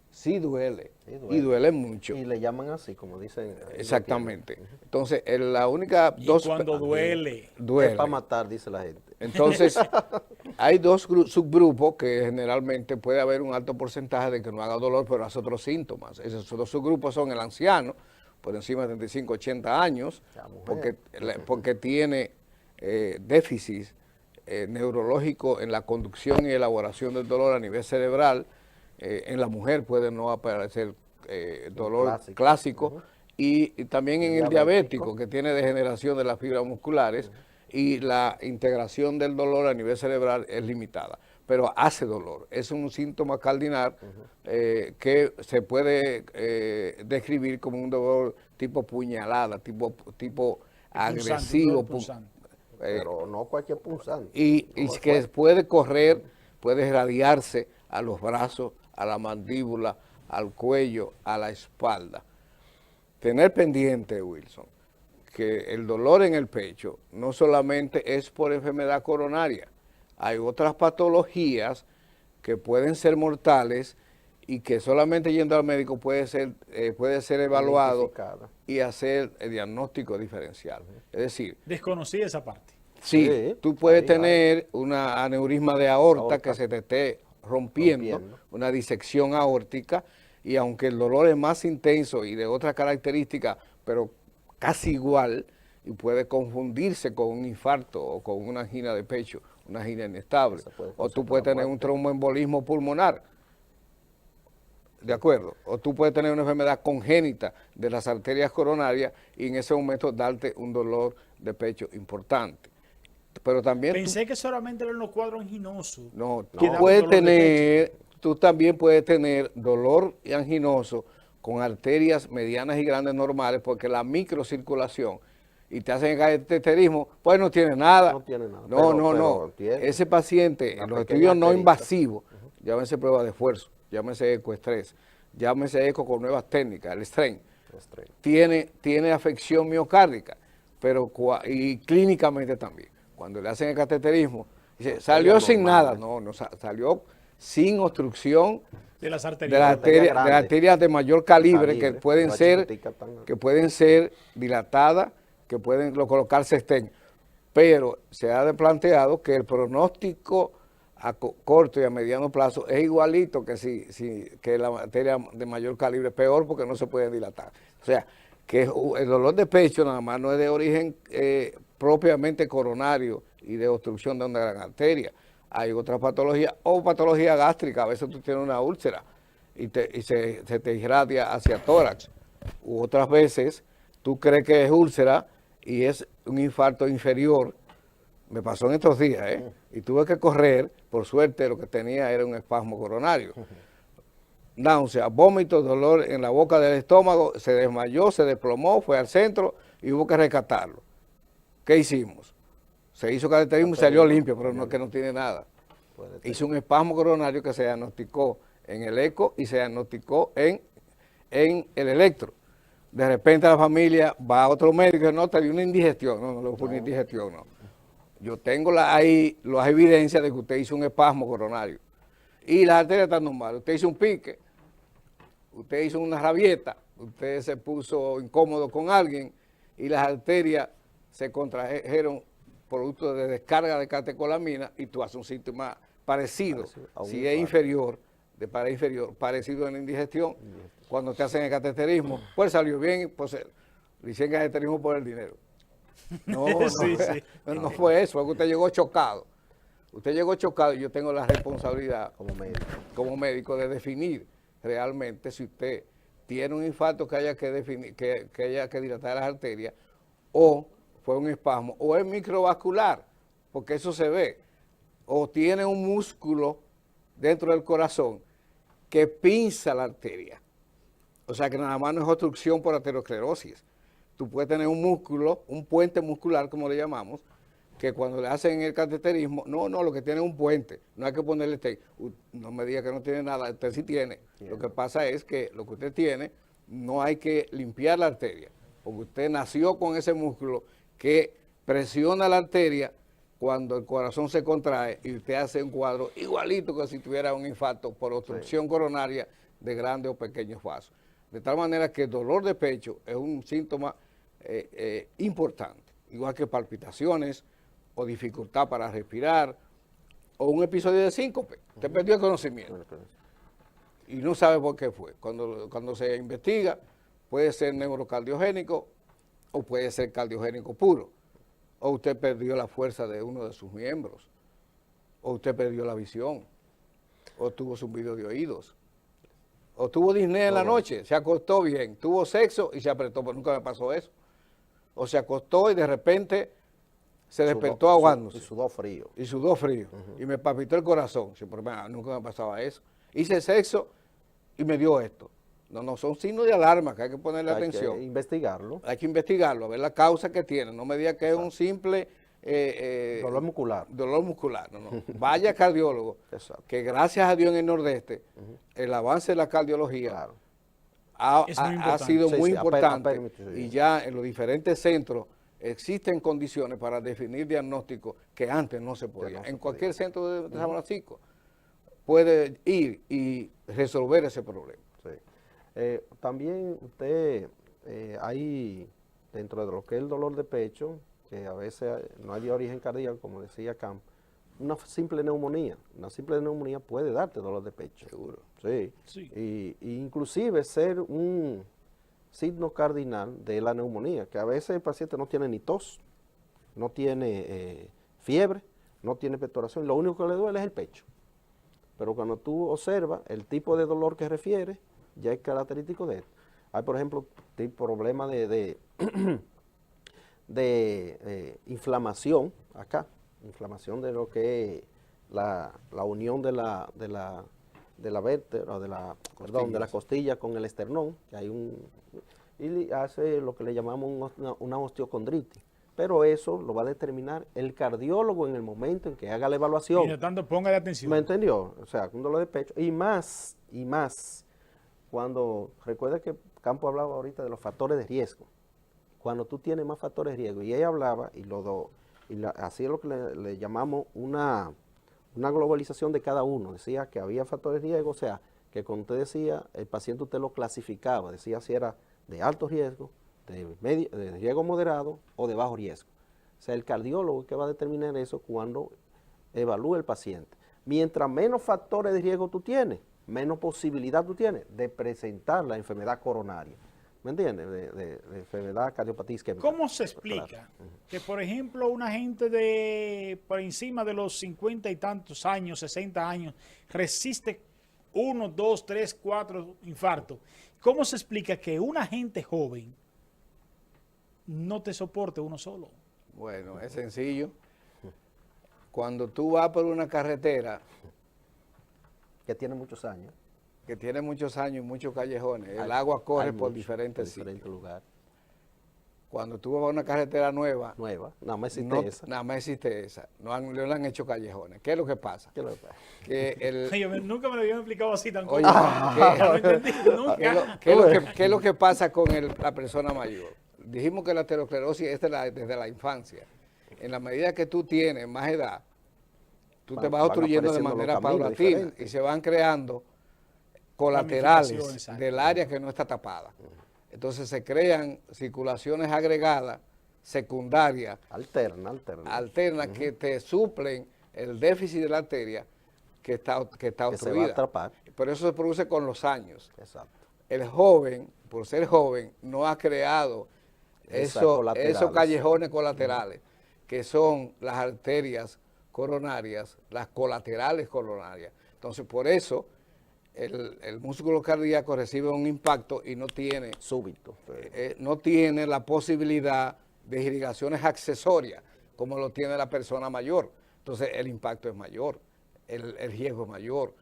Sí duele, y duele mucho. Y le llaman así, como dicen. Exactamente. Entonces, la única y cuando duele. Es para matar, dice la gente. Entonces, hay 2 subgrupos que generalmente puede haber un alto porcentaje de que no haga dolor, pero hace otros síntomas. Esos 2 subgrupos son el anciano, por encima de 75, 80 años, porque tiene déficit neurológico en la conducción y elaboración del dolor a nivel cerebral. En la mujer puede no aparecer dolor clásico y también en el diabético que tiene degeneración de las fibras musculares y la integración del dolor a nivel cerebral es limitada, pero hace dolor. Es un síntoma cardinal que se puede describir como un dolor tipo puñalada, tipo agresivo. Pero no cualquier punzante. Y que puede correr, puede irradiarse a los brazos, a la mandíbula, al cuello, a la espalda. Tener pendiente, Wilson, que el dolor en el pecho no solamente es por enfermedad coronaria, hay otras patologías que pueden ser mortales y que solamente yendo al médico puede ser evaluado y hacer el diagnóstico diferencial. Es decir, desconocí esa parte. Sí, tú puedes tener una aneurisma de aorta que se te esté rompiendo, una disección aórtica, y aunque el dolor es más intenso y de otras características, pero casi igual, y puede confundirse con un infarto o con una angina de pecho, una angina inestable, o tú puedes tener un tromboembolismo pulmonar, ¿de acuerdo? O tú puedes tener una enfermedad congénita de las arterias coronarias y en ese momento darte un dolor de pecho importante. Pero también pensé que solamente eran los cuadros anginosos. No, tú también puedes tener dolor anginoso con arterias medianas y grandes normales porque la microcirculación y te hacen cateterismo, pues no tiene nada. No tiene nada. No. Ese paciente en los estudios no invasivos, llámese prueba de esfuerzo, llámese ecoestrés, llámese eco con nuevas técnicas, el strain, tiene afección miocárdica, pero y clínicamente también. Cuando le hacen el cateterismo, dice, salió sin nada. No, salió sin obstrucción de las arterias de mayor calibre que pueden ser dilatadas, que pueden colocarse stent. Pero se ha planteado que el pronóstico a corto y a mediano plazo es igualito que la arteria de mayor calibre, peor porque no se puede dilatar. O sea, que el dolor de pecho nada más no es de origen propiamente coronario y de obstrucción de una gran arteria. Hay otras patologías, o patología gástrica, a veces tú tienes una úlcera y se te irradia hacia tórax. U otras veces tú crees que es úlcera y es un infarto inferior. Me pasó en estos días, y tuve que correr, por suerte lo que tenía era un espasmo coronario. Náusea, vómito, dolor en la boca del estómago, se desmayó, se desplomó, fue al centro y hubo que rescatarlo. ¿Qué hicimos? Se hizo cateterismo y salió limpio, pero no, que no tiene nada. Hizo un espasmo coronario que se diagnosticó en el eco y se diagnosticó en el electro. De repente la familia va a otro médico y dice, no, te dio una indigestión. No, no le fue una indigestión, no. Yo tengo ahí las evidencias de que usted hizo un espasmo coronario. Y las arterias están normales. Usted hizo un pique, usted hizo una rabieta, usted se puso incómodo con alguien y las arterias se contrajeron producto de descarga de catecolamina y tú haces un síntoma parecido, si es inferior, de pared inferior, parecido a la indigestión. Cuando te hacen el cateterismo, pues salió bien, pues le hicieron cateterismo por el dinero. No, no, sí, sí. No fue eso, fue que usted llegó chocado. Usted llegó chocado y yo tengo la responsabilidad como médico de definir realmente si usted tiene un infarto que haya que definir, que haya que dilatar las arterias, o fue un espasmo, o es microvascular, porque eso se ve, o tiene un músculo dentro del corazón que pinza la arteria. O sea que nada más no es obstrucción por aterosclerosis. Tú puedes tener un músculo, un puente muscular, como le llamamos, que cuando le hacen el cateterismo, no, lo que tiene es un puente, no hay que ponerle tape. No me diga que no tiene nada, usted sí tiene. Lo que pasa es que lo que usted tiene, no hay que limpiar la arteria, porque usted nació con ese músculo que presiona la arteria cuando el corazón se contrae y usted hace un cuadro igualito que si tuviera un infarto por obstrucción coronaria de grandes o pequeños vasos. De tal manera que el dolor de pecho es un síntoma importante, igual que palpitaciones o dificultad para respirar o un episodio de síncope. Usted perdió el conocimiento y no sabe por qué fue. Cuando se investiga, puede ser neurocardiogénico o puede ser cardiogénico puro. O usted perdió la fuerza de uno de sus miembros, o usted perdió la visión, o tuvo zumbido de oídos, o tuvo disnea en la noche, se acostó bien, tuvo sexo y se apretó, pero nunca me pasó eso. O se acostó y de repente se despertó ahogándose. Y sudó frío. Y sudó frío. Y me palpitó el corazón. Sí, pero nunca me pasaba eso. Hice sexo y me dio esto. No, son signos de alarma que hay que ponerle atención. Hay que investigarlo. Hay que investigarlo, a ver la causa que tiene. No me diga que es un simple... dolor muscular. Dolor muscular, no. Vaya cardiólogo, que gracias a Dios en el Nordeste, el avance de la cardiología ha sido muy importante y ya en los diferentes centros existen condiciones para definir diagnósticos que antes no se podía. En cualquier centro de San Francisco puede ir y resolver ese problema. Sí. También usted, hay dentro de lo que es el dolor de pecho, que a veces no hay de origen cardíaco, como decía Camp, una simple neumonía. Una simple neumonía puede darte dolor de pecho. Seguro. Sí. Y inclusive ser un signo cardinal de la neumonía, que a veces el paciente no tiene ni tos, no tiene fiebre, no tiene pectoración, lo único que le duele es el pecho. Pero cuando tú observas el tipo de dolor que refiere, ya es característico de esto. Hay, por ejemplo, problemas de inflamación acá, inflamación de lo que es la unión de la vértebra, de la costilla con el esternón, que hay y hace lo que le llamamos una osteocondritis. Pero eso lo va a determinar el cardiólogo en el momento en que haga la evaluación. Y de tanto ponga de atención. ¿Me entendió? O sea, un dolor de pecho. Y más, cuando, recuerda que Campo hablaba ahorita de los factores de riesgo. Cuando tú tienes más factores de riesgo, y ella hablaba, así es lo que le llamamos una globalización de cada uno. Decía que había factores de riesgo, o sea, que cuando usted decía, el paciente usted lo clasificaba, decía si era de alto riesgo, de riesgo moderado o de bajo riesgo. O sea, el cardiólogo es que va a determinar eso cuando evalúe el paciente. Mientras menos factores de riesgo tú tienes, menos posibilidad tú tienes de presentar la enfermedad coronaria. ¿Me entiendes? De enfermedad cardiopatía isquémica. ¿Cómo se explica que, por ejemplo, una gente por encima de los 50 y tantos años, 60 años, resiste 1, 2, 3, 4 infartos? ¿Cómo se explica que una gente joven no te soporte uno solo? Bueno, es sencillo. Cuando tú vas por una carretera que tiene muchos años. Que tiene muchos años y muchos callejones. El agua corre por diferentes lugares. cuando tú vas a una carretera nueva, nada más existe esa. Nada más existe esa. No le han hecho callejones. ¿Qué es lo que pasa? ¿Qué es lo que pasa? Oye, nunca me lo habían explicado así tan Oye, no entendí, nunca. ¿Qué es lo que pasa con la persona mayor? Dijimos que la aterosclerosis es desde la infancia. En la medida que tú tienes más edad, tú te vas obstruyendo de manera paulatina y se van creando colaterales del área que no está tapada. Entonces se crean circulaciones agregadas, secundarias, alternas que te suplen el déficit de la arteria que está obstruida. Se va a atrapar. Pero eso se produce con los años. Exacto. El joven, por ser joven, no ha creado esos callejones colaterales, que son las arterias coronarias, las colaterales coronarias. Entonces, por eso, el músculo cardíaco recibe un impacto y no tiene súbito, no tiene la posibilidad de irrigaciones accesorias como lo tiene la persona mayor. Entonces el impacto es mayor, el riesgo es mayor,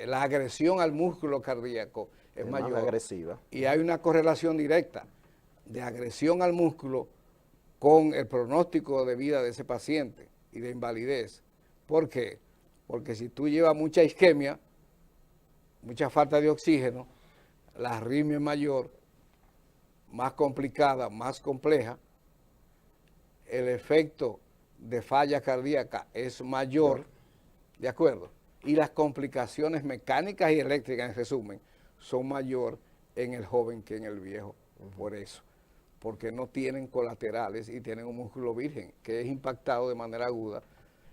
la agresión al músculo cardíaco es mayor. Más agresiva. Y hay una correlación directa de agresión al músculo con el pronóstico de vida de ese paciente y de invalidez. ¿Por qué? Porque si tú llevas mucha isquemia, mucha falta de oxígeno, la arritmia es mayor, más complicada, más compleja, el efecto de falla cardíaca es mayor, ¿de acuerdo? Y las complicaciones mecánicas y eléctricas, en resumen, son mayor en el joven que en el viejo, por eso, porque no tienen colaterales y tienen un músculo virgen que es impactado de manera aguda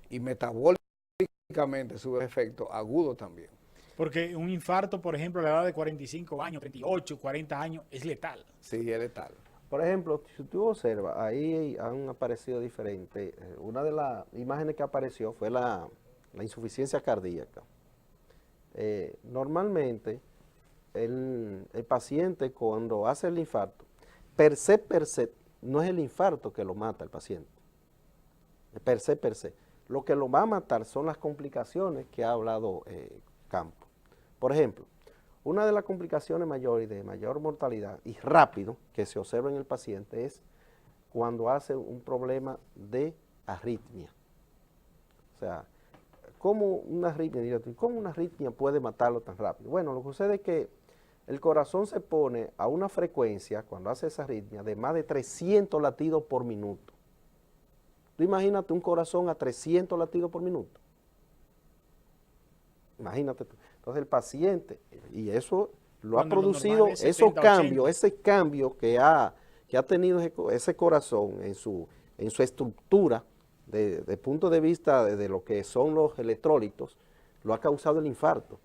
y metabólicamente sube efecto agudo también. Porque un infarto, por ejemplo, a la edad de 45 años, 38, 40 años, es letal. Sí, es letal. Por ejemplo, si tú observas, ahí han aparecido diferentes. Una de las imágenes que apareció fue la insuficiencia cardíaca. Normalmente, el paciente cuando hace el infarto, per se, no es el infarto que lo mata al paciente. Per se. Lo que lo va a matar son las complicaciones que ha hablado Campo. Por ejemplo, una de las complicaciones mayores y de mayor mortalidad y rápido que se observa en el paciente es cuando hace un problema de arritmia. O sea, ¿cómo una arritmia puede matarlo tan rápido? Bueno, lo que sucede es que el corazón se pone a una frecuencia, cuando hace esa arritmia, de más de 300 latidos por minuto. Tú imagínate un corazón a 300 latidos por minuto. Imagínate tú. Entonces el paciente, y eso lo ha producido, esos cambios, ese cambio que ha tenido ese corazón en su estructura, de punto de vista de lo que son los electrolitos, lo ha causado el infarto.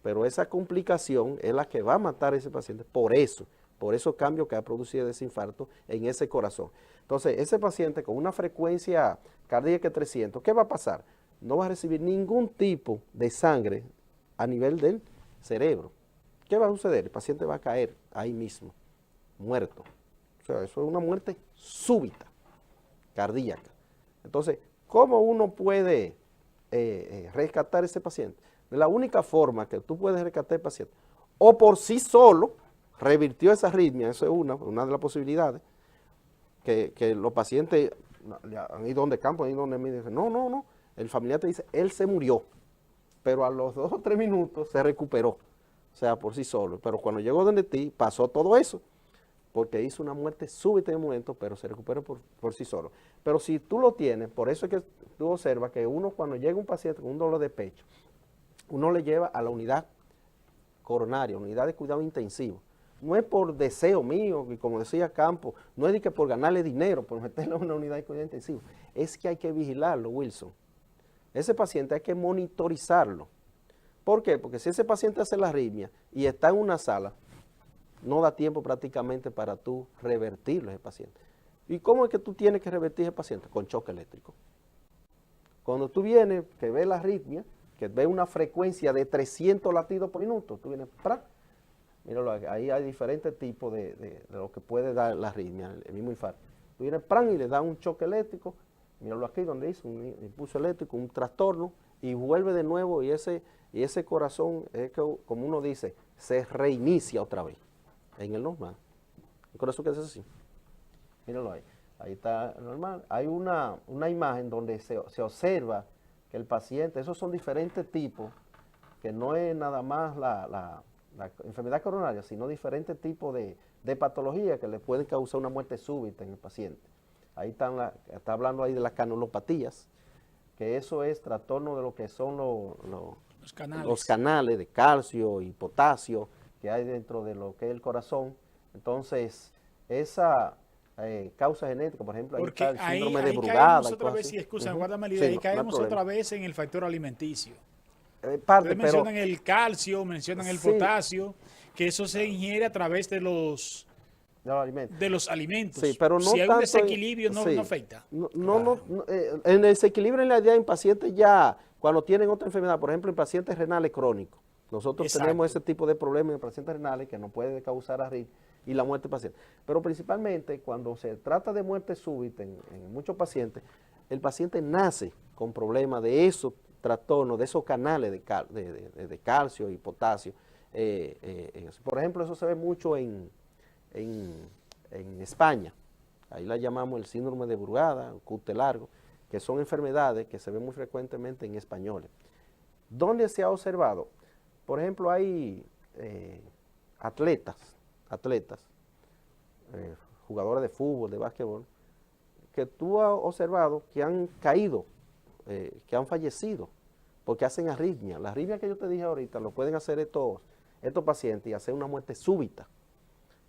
Pero esa complicación es la que va a matar a ese paciente por esos cambios que ha producido ese infarto en ese corazón. Entonces, ese paciente con una frecuencia cardíaca de 300, ¿qué va a pasar? No va a recibir ningún tipo de sangre a nivel del cerebro. ¿Qué va a suceder? El paciente va a caer ahí mismo, muerto. O sea, eso es una muerte súbita, cardíaca. Entonces, ¿cómo uno puede rescatar a ese paciente? La única forma que tú puedes rescatar al paciente, o por sí solo, revirtió esa arritmia, eso es una de las posibilidades, que los pacientes han ido donde Campo, han ido donde mí, dicen, no, el familiar te dice, él se murió, pero a los 2 o 3 minutos se recuperó, o sea, por sí solo, pero cuando llegó donde ti, pasó todo eso, porque hizo una muerte súbita en el momento, pero se recuperó por sí solo. Pero si tú lo tienes, por eso es que tú observas que uno cuando llega un paciente con un dolor de pecho, uno le lleva a la unidad coronaria, unidad de cuidado intensivo. No es por deseo mío, y como decía Campo, no es de que por ganarle dinero, por meterlo en una unidad de cuidado intensivo. Es que hay que vigilarlo, Wilson. Ese paciente hay que monitorizarlo. ¿Por qué? Porque si ese paciente hace la arritmia y está en una sala, no da tiempo prácticamente para tú revertirlo a ese paciente. ¿Y cómo es que tú tienes que revertir a ese paciente? Con choque eléctrico. Cuando tú vienes, que ves la arritmia, que ves una frecuencia de 300 latidos por minuto, tú vienes, ¡pra! Míralo, ahí hay diferentes tipos de lo que puede dar la arritmia, el mismo infarto. Tú vienes, ¡pran! Y le da un choque eléctrico, míralo aquí donde dice un impulso eléctrico, un trastorno, y vuelve de nuevo y ese corazón, es que, como uno dice, se reinicia otra vez en el normal. El corazón que es así. Míralo ahí. Ahí está normal. Hay una imagen donde se observa que el paciente, esos son diferentes tipos, que no es nada más la enfermedad coronaria, sino diferentes tipos de patologías que le pueden causar una muerte súbita en el paciente. Ahí está hablando ahí de las canulopatías, que eso es trastorno de lo que son los canales de calcio y potasio que hay dentro de lo que es el corazón. Entonces, esa causa genética, por ejemplo, porque ahí está el síndrome de Brugada. caemos otra vez, si excusan, guárdame la idea, Sí, ahí no caemos hay otra vez en el factor alimenticio. Parte, Ustedes mencionan el calcio, mencionan el sí, potasio, que eso se ingiere a través de los alimentos. Sí, pero no si hay tanto un desequilibrio, no sí, afecta. En el desequilibrio en la idea en pacientes ya, cuando tienen otra enfermedad, por ejemplo, en pacientes renales crónicos, nosotros Exacto. tenemos ese tipo de problemas en pacientes renales que nos puede causar arritmia y la muerte del paciente. Pero principalmente cuando se trata de muerte súbita en muchos pacientes, el paciente nace con problemas de esos trastornos, de esos canales de calcio y potasio. Por ejemplo, eso se ve mucho en España. Ahí la llamamos el síndrome de Brugada, Cute largo, que son enfermedades que se ven muy frecuentemente en españoles. ¿Dónde se ha observado? Por ejemplo, hay atletas, jugadores de fútbol, de básquetbol, que tú has observado que han caído, que han fallecido, porque hacen arritmia. La arritmia que yo te dije ahorita lo pueden hacer estos pacientes y hacer una muerte súbita.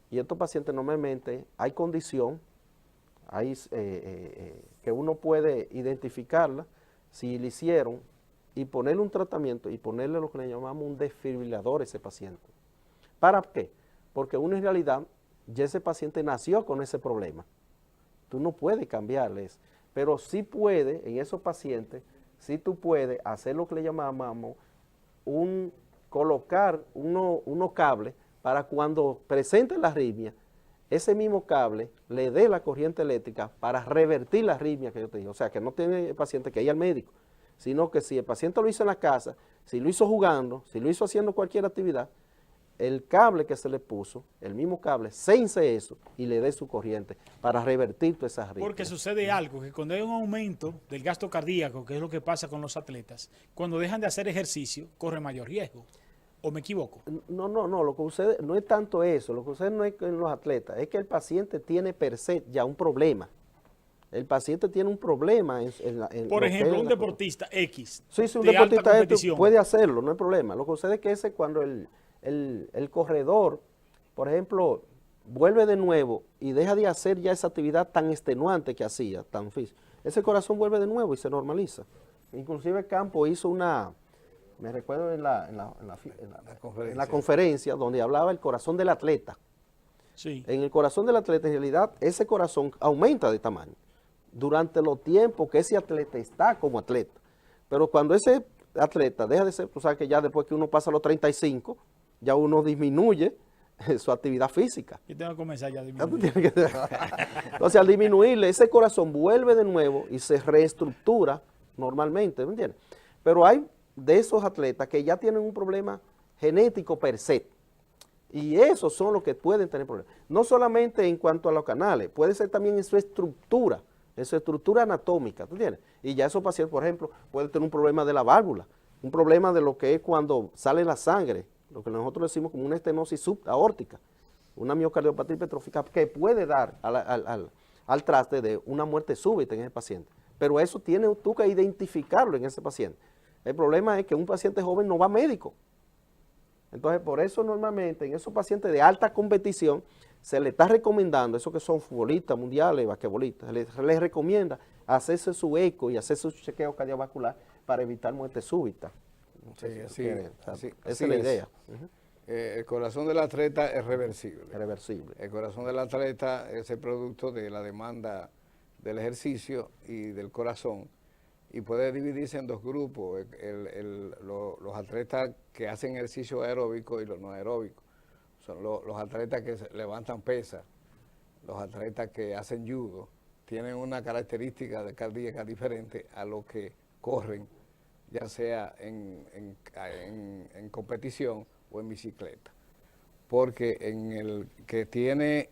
Y estos pacientes normalmente hay condición, que uno puede identificarla si le hicieron y ponerle un tratamiento y ponerle lo que le llamamos un desfibrilador a ese paciente. ¿Para qué? Porque uno en realidad ya ese paciente nació con ese problema. Tú no puedes cambiarle eso, pero sí puede, en esos pacientes, sí tú puedes hacer lo que le llamamos colocar unos cables para cuando presente la arritmia, ese mismo cable le dé la corriente eléctrica para revertir la arritmia que yo te digo. O sea, que no tiene el paciente que ir al médico, sino que si el paciente lo hizo en la casa, si lo hizo jugando, si lo hizo haciendo cualquier actividad, el cable que se le puso, el mismo cable, sense eso y le dé su corriente para revertir todas esas arritmias. Porque sucede algo, que cuando hay un aumento del gasto cardíaco, que es lo que pasa con los atletas, cuando dejan de hacer ejercicio, corre mayor riesgo. ¿O me equivoco? No, lo que sucede no es tanto eso, lo que sucede no es en los atletas, es que el paciente tiene per se ya un problema. El paciente tiene un problema por ejemplo, un deportista X. Sí, un deportista X puede hacerlo, no hay problema. Lo que sucede es que ese cuando el corredor, por ejemplo, vuelve de nuevo y deja de hacer ya esa actividad tan extenuante que hacía, tan física, ese corazón vuelve de nuevo y se normaliza. Inclusive Campo hizo me recuerdo en la conferencia donde hablaba el corazón del atleta. Sí. En el corazón del atleta, en realidad, ese corazón aumenta de tamaño durante los tiempos que ese atleta está como atleta. Pero cuando ese atleta deja de ser, tú sabes que ya después que uno pasa a los 35, ya uno disminuye su actividad física. Yo tengo que comenzar ya a disminuir. Entonces, al disminuirle, ese corazón vuelve de nuevo y se reestructura normalmente, ¿me entiendes? Pero hay de esos atletas que ya tienen un problema genético per se. Y esos son los que pueden tener problemas. No solamente en cuanto a los canales, puede ser también en su estructura anatómica, ¿tú entiendes? Y ya esos pacientes, por ejemplo, pueden tener un problema de la válvula, un problema de lo que es cuando sale la sangre, lo que nosotros decimos como una estenosis subaórtica, una miocardiopatía hipertrófica que puede dar al traste de una muerte súbita en ese paciente. Pero eso tienes tú que identificarlo en ese paciente. El problema es que un paciente joven no va a médico. Entonces, por eso normalmente en esos pacientes de alta competición se le está recomendando, esos que son futbolistas mundiales, basquetbolistas, se les recomienda hacerse su eco y hacerse su chequeo cardiovascular para evitar muerte súbita. Sí, esa es la idea. El corazón del atleta es reversible. Reversible. El corazón del atleta es el producto de la demanda del ejercicio y del corazón, y puede dividirse en dos grupos, los atletas que hacen ejercicio aeróbico y los no aeróbicos. Son los atletas que levantan pesas, los atletas que hacen judo, tienen una característica cardíaca diferente a los que corren, ya sea en competición o en bicicleta. Porque en el que tiene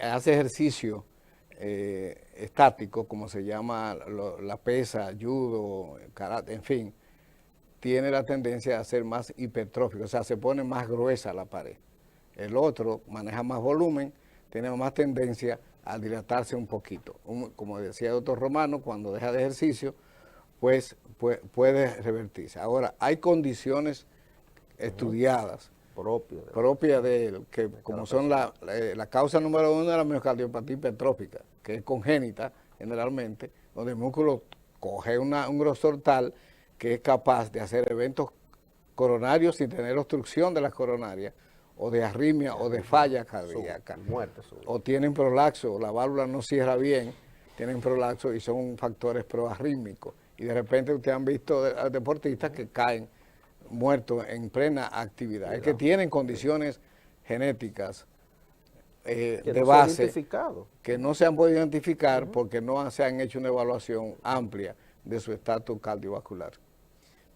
hace ejercicio estático, como se llama la pesa, judo, karate, en fin, tiene la tendencia a ser más hipertrófico, o sea, se pone más gruesa la pared. El otro maneja más volumen, tiene más tendencia a dilatarse un poquito. Como decía el doctor Romano, cuando deja de ejercicio, pues puede revertirse. Ahora, hay condiciones estudiadas propias de él, que como son la causa número 1 de la miocardiopatía hipertrófica, que es congénita generalmente, donde el músculo coge un grosor tal que es capaz de hacer eventos coronarios sin tener obstrucción de las coronarias, o de arritmia o de falla cardíaca, o tienen prolaxo, la válvula no cierra bien, tienen prolaxo y son factores proarrítmicos. Y de repente ustedes han visto deportistas que caen muertos en plena actividad, es que tienen condiciones genéticas de base que no se han podido identificar porque no se han hecho una evaluación amplia de su estatus cardiovascular.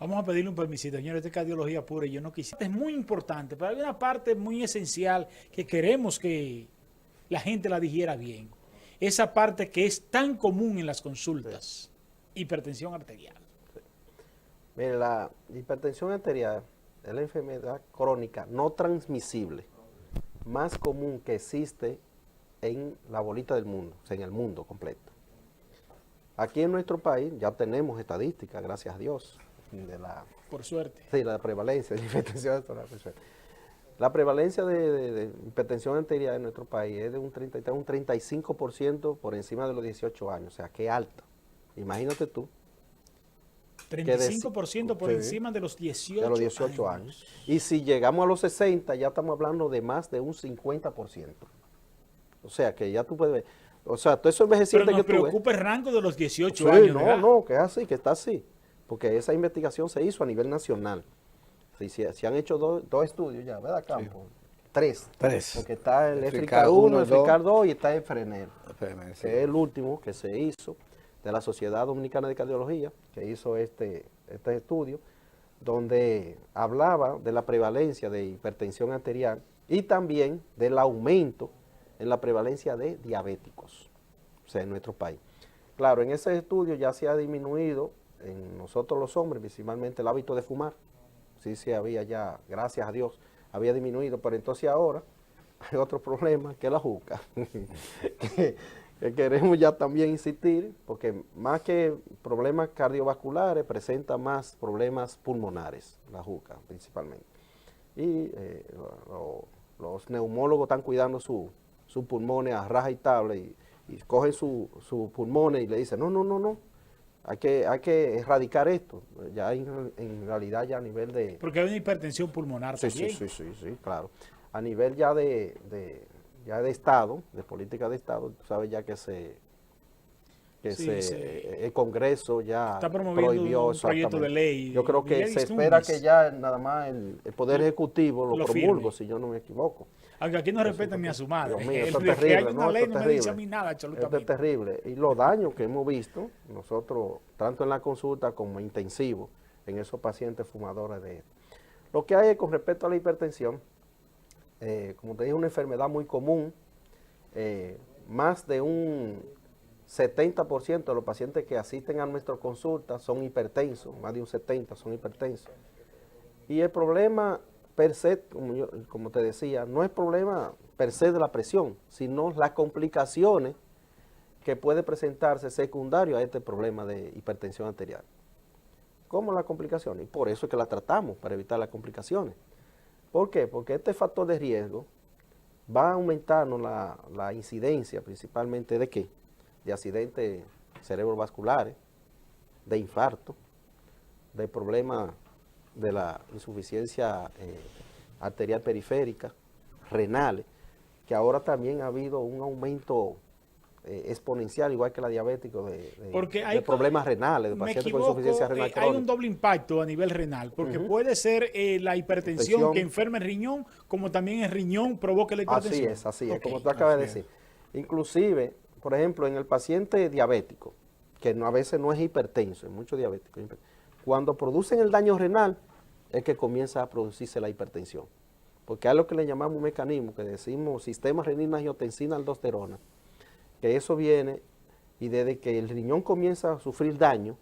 Vamos a pedirle un permisito, señores, de cardiología pura, yo no quisiera. Es muy importante, pero hay una parte muy esencial que queremos que la gente la digiera bien. Esa parte que es tan común en las consultas, hipertensión arterial. Sí. Mire, la hipertensión arterial es la enfermedad crónica no transmisible más común que existe en la bolita del mundo, o sea, en el mundo completo. Aquí en nuestro país ya tenemos estadísticas, gracias a Dios, de la... Por suerte. Sí, la prevalencia de hipertensión arterial. La prevalencia de hipertensión arterial en nuestro país es de un 35% por encima de los 18 años, o sea, que alta. Imagínate tú. 35% por encima de los 18 años. Y si llegamos a los 60, ya estamos hablando de más de un 50%. O sea, que ya tú puedes ver. O sea, todo eso envejeciente que tú ves. Pero nos preocupa el rango de los 18 años. No, que es así, que está así. Porque esa investigación se hizo a nivel nacional. Se han hecho dos estudios ya, ¿verdad, Campo? Sí. Tres. Porque está el EFRICAR 1, el EFRICAR 2 y está el FRENER, que es el último que se hizo de la Sociedad Dominicana de Cardiología, que hizo este estudio, donde hablaba de la prevalencia de hipertensión arterial y también del aumento en la prevalencia de diabéticos, o sea, en nuestro país. Claro, en ese estudio ya se ha disminuido en nosotros los hombres, principalmente el hábito de fumar. Sí, había ya, gracias a Dios, había disminuido, pero entonces ahora hay otro problema, que es la juca, que queremos ya también insistir, porque más que problemas cardiovasculares, presenta más problemas pulmonares, la juca principalmente. Y los neumólogos están cuidando sus pulmones a raja y tabla y cogen sus pulmones y le dicen, no, hay que erradicar esto, ya en realidad ya a nivel de... Porque hay una hipertensión pulmonar también. Sí, claro. A nivel ya de Estado, de política de Estado, tú sabes ya que el Congreso ya está prohibió un proyecto de ley. Yo creo que se espera que ya nada más el Poder Ejecutivo lo promulgue, si yo no me equivoco. Aunque aquí no respetan ni a su madre. Dios mío, esto es terrible. Hay una ley, no me dice a mí nada, absolutamente. Esto es terrible. Y los daños que hemos visto, nosotros, tanto en la consulta como intensivo, en esos pacientes fumadores de esto. Lo que hay con respecto a la hipertensión, como te dije, una enfermedad muy común, más de un 70% de los pacientes que asisten a nuestra consulta son hipertensos, más de un 70% son hipertensos. Y el problema per se, como te decía, no es problema per se de la presión, sino las complicaciones que puede presentarse secundario a este problema de hipertensión arterial. ¿Cómo las complicaciones? Y por eso es que la tratamos, para evitar las complicaciones. ¿Por qué? Porque este factor de riesgo va a aumentarnos la incidencia principalmente de ¿qué? De accidentes cerebrovasculares, de infarto, de problemas de la insuficiencia arterial periférica, renales, que ahora también ha habido un aumento exponencial, igual que la diabética, de problemas renales, de pacientes con insuficiencia renal crónica. Hay un doble impacto a nivel renal, porque puede ser la hipertensión que enferma el riñón, como también el riñón provoca la hipertensión. Así es, como tú acabas de decir. Inclusive, por ejemplo, en el paciente diabético, que a veces no es hipertenso, es mucho diabético, cuando producen el daño renal, es que comienza a producirse la hipertensión. porque hay lo que le llamamos un mecanismo, que decimos sistema renina-angiotensina-aldosterona, que eso viene y desde que el riñón comienza a sufrir daño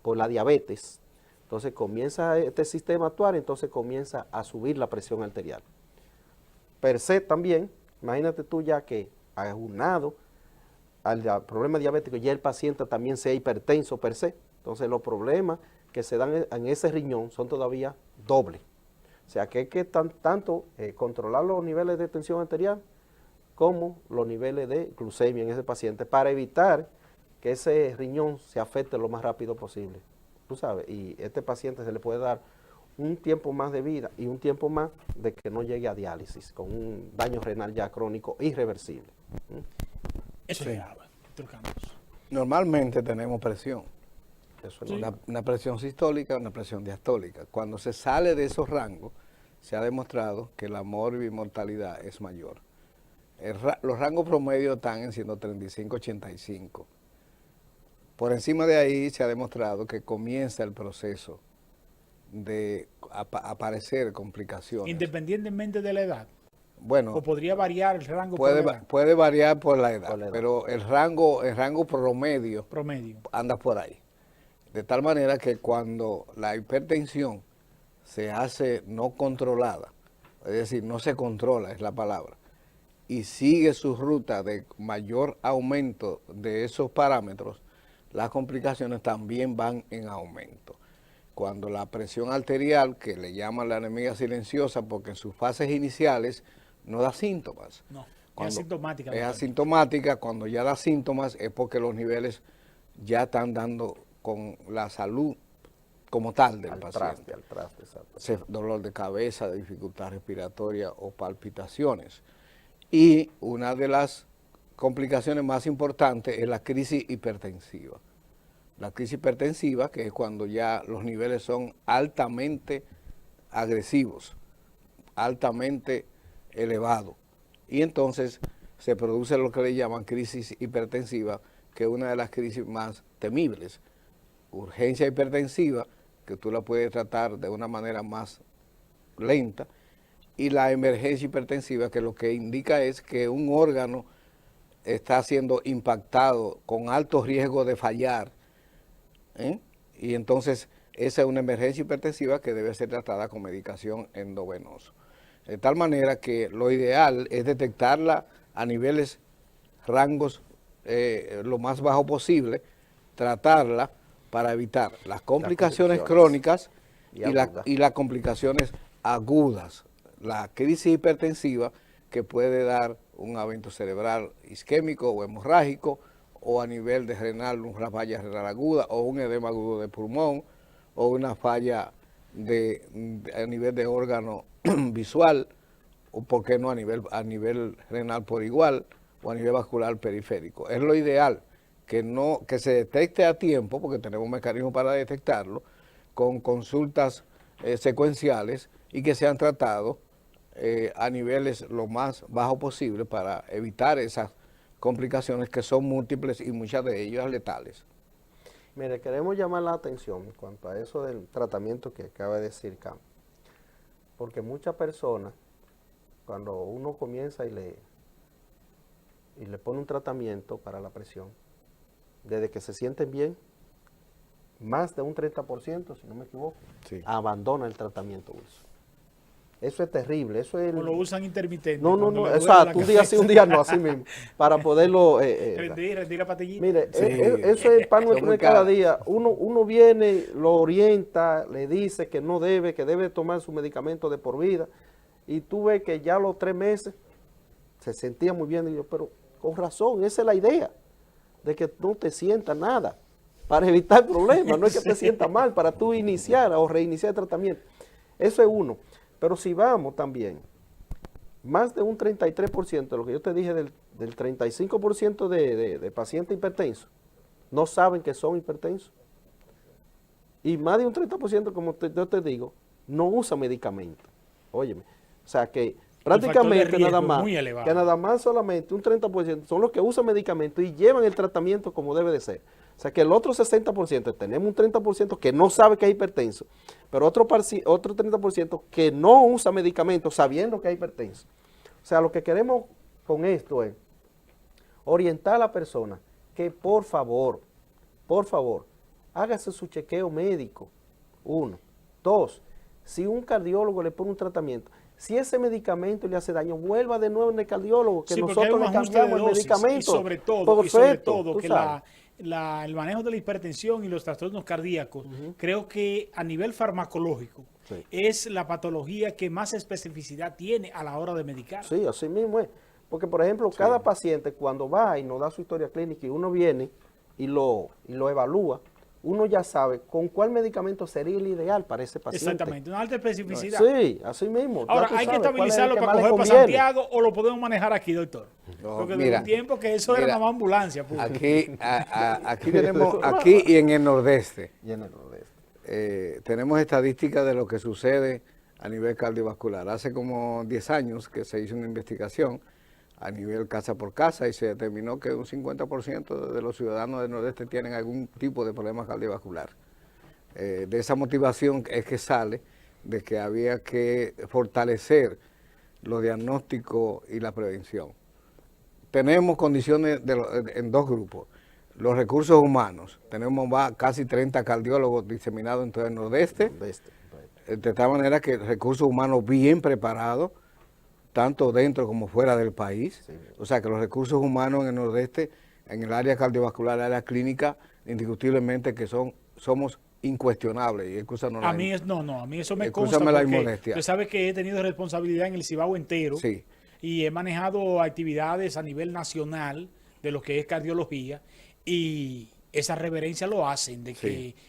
por la diabetes, entonces comienza este sistema a actuar, entonces comienza a subir la presión arterial. Per se también, imagínate tú ya que aunado al problema diabético, ya el paciente también sea hipertenso per se, entonces los problemas que se dan en ese riñón son todavía dobles. O sea que hay que tanto controlar los niveles de tensión arterial como los niveles de glucemia en ese paciente para evitar que ese riñón se afecte lo más rápido posible. Tú sabes, y a este paciente se le puede dar un tiempo más de vida y un tiempo más de que no llegue a diálisis con un daño renal ya crónico irreversible. Eso es grave, doctor Campos. Normalmente tenemos presión. Eso es Una presión sistólica, una presión diastólica. Cuando se sale de esos rangos, se ha demostrado que la mortalidad es mayor. Los rangos promedios están en 135-85. Por encima de ahí se ha demostrado que comienza el proceso de aparecer complicaciones. Independientemente de la edad. Bueno, ¿O podría variar el rango por la edad? puede variar por la edad, pero el rango promedio anda por ahí. De tal manera que cuando la hipertensión se hace no controlada, es decir, no se controla, es la palabra, y sigue su ruta de mayor aumento de esos parámetros, las complicaciones también van en aumento. Cuando la presión arterial, que le llaman la anemia silenciosa, porque en sus fases iniciales no da síntomas. No, es asintomática. Es asintomática, cuando ya da síntomas es porque los niveles ya están dando con la salud como tal del paciente. Al traste, exacto. Dolor de cabeza, dificultad respiratoria o palpitaciones. Y una de las complicaciones más importantes es la crisis hipertensiva. La crisis hipertensiva, que es cuando ya los niveles son altamente agresivos, altamente elevados. Y entonces se produce lo que le llaman crisis hipertensiva, que es una de las crisis más temibles. Urgencia hipertensiva, que tú la puedes tratar de una manera más lenta, y la emergencia hipertensiva, que lo que indica es que un órgano está siendo impactado con alto riesgo de fallar, y entonces esa es una emergencia hipertensiva que debe ser tratada con medicación endovenosa. De tal manera que lo ideal es detectarla a niveles, rangos lo más bajo posible, tratarla para evitar las complicaciones crónicas y las complicaciones agudas. La crisis hipertensiva que puede dar un evento cerebral isquémico o hemorrágico, o a nivel de renal, una falla renal aguda, o un edema agudo de pulmón, o una falla a nivel de órgano visual, o por qué no a nivel renal por igual, o a nivel vascular periférico. Es lo ideal que se detecte a tiempo, porque tenemos un mecanismo para detectarlo, con consultas secuenciales y que sean tratados a niveles lo más bajo posible para evitar esas complicaciones que son múltiples y muchas de ellas letales. Mire, queremos llamar la atención en cuanto a eso del tratamiento que acaba de decir Campos, porque muchas personas, cuando uno comienza y le pone un tratamiento para la presión, desde que se sienten bien, más de un 30%, si no me equivoco, sí, abandona el tratamiento, Wilson. Eso es terrible, eso es... O lo usan intermitente. No, exacto, un día sí, un día no, así mismo, para poderlo... rendir la patillita. Mire, sí, eso es pan nuestro de cada día. Uno viene, lo orienta, le dice que no debe, que debe tomar su medicamento de por vida, y tú ves que ya a los 3 meses se sentía muy bien, y yo, pero con razón, esa es la idea, de que no te sientas nada, para evitar problemas, no es que te sientas mal, para tú iniciar o reiniciar el tratamiento. Eso es uno. Pero si vamos también, más de un 33%, lo que yo te dije del 35% de pacientes hipertensos, no saben que son hipertensos. Y más de un 30%, como yo te digo, no usa medicamentos. Óyeme, o sea que prácticamente nada más solamente un 30% son los que usan medicamentos y llevan el tratamiento como debe de ser. O sea que el otro 60%, tenemos un 30% que no sabe que es hipertenso, pero otro 30% que no usa medicamentos sabiendo que es hipertenso. O sea, lo que queremos con esto es orientar a la persona que por favor, hágase su chequeo médico, 1. 2, si un cardiólogo le pone un tratamiento, si ese medicamento le hace daño, vuelva de nuevo en el cardiólogo, que nosotros le cambiamos el medicamento. Y sobre todo que el manejo de la hipertensión y los trastornos cardíacos, creo que a nivel farmacológico es la patología que más especificidad tiene a la hora de medicar. Sí, así mismo es. Porque, por ejemplo, cada paciente cuando va y nos da su historia clínica y uno viene y lo evalúa, uno ya sabe con cuál medicamento sería el ideal para ese paciente. Exactamente, una alta especificidad. Sí, así mismo. Ahora, ¿hay que estabilizarlo para coger para Santiago o lo podemos manejar aquí, doctor? No, porque mira, de un tiempo que eso era una ambulancia. Pues. Aquí tenemos, aquí y en el Nordeste, Y en el Nordeste. tenemos estadísticas de lo que sucede a nivel cardiovascular. Hace como 10 años que se hizo una investigación a nivel casa por casa y se determinó que un 50% de los ciudadanos del Nordeste tienen algún tipo de problema cardiovascular. De esa motivación es que sale de que había que fortalecer los diagnósticos y la prevención. Tenemos condiciones en dos grupos. Los recursos humanos, tenemos casi 30 cardiólogos diseminados en todo el Nordeste, de tal manera que recursos humanos bien preparados, tanto dentro como fuera del país. Sí. O sea que los recursos humanos en el Nordeste, en el área cardiovascular, el área clínica, indiscutiblemente que somos incuestionables. Y a mí eso me consta porque usted sabe que he tenido responsabilidad en el Cibao entero y he manejado actividades a nivel nacional de lo que es cardiología y esa reverencia lo hacen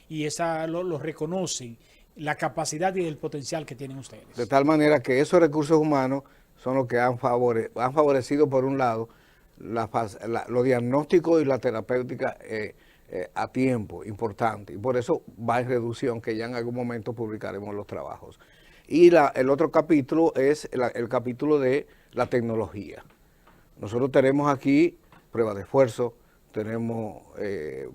y lo reconocen, la capacidad y el potencial que tienen ustedes. De tal manera que esos recursos humanos son los que han favorecido, por un lado, los diagnósticos y la terapéutica a tiempo, importante. Y por eso va en reducción, que ya en algún momento publicaremos los trabajos. Y el otro capítulo es el capítulo de la tecnología. Nosotros tenemos aquí pruebas de esfuerzo, tenemos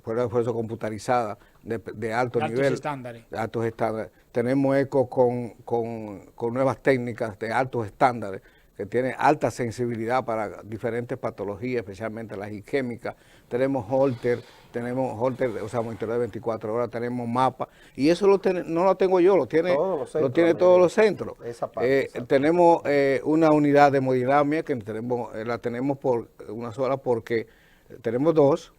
pruebas de esfuerzo computarizadas de alto nivel. De altos estándares. Tenemos eco con nuevas técnicas de altos estándares, que tienen alta sensibilidad para diferentes patologías, especialmente las isquémicas. Tenemos Holter, o sea, monitoreo de 24 horas, tenemos mapa, y eso no lo tengo yo, lo tiene todos los centros. Tenemos una unidad de hemodinamia que la tenemos por una sola porque tenemos dos,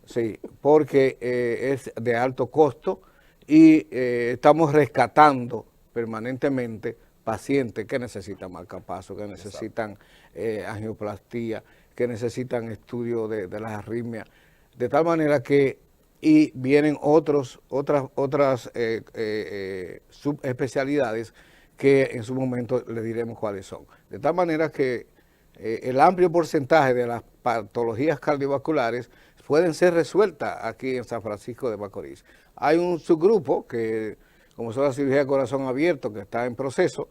sí, porque es de alto costo y estamos rescatando permanentemente pacientes que necesitan marcapaso, que necesitan angioplastía, que necesitan estudio de las arritmias, de tal manera que vienen otras subespecialidades que en su momento le diremos cuáles son. De tal manera que el amplio porcentaje de las patologías cardiovasculares pueden ser resueltas aquí en San Francisco de Macorís. Hay un subgrupo que, como son la cirugía de corazón abierto, que está en proceso,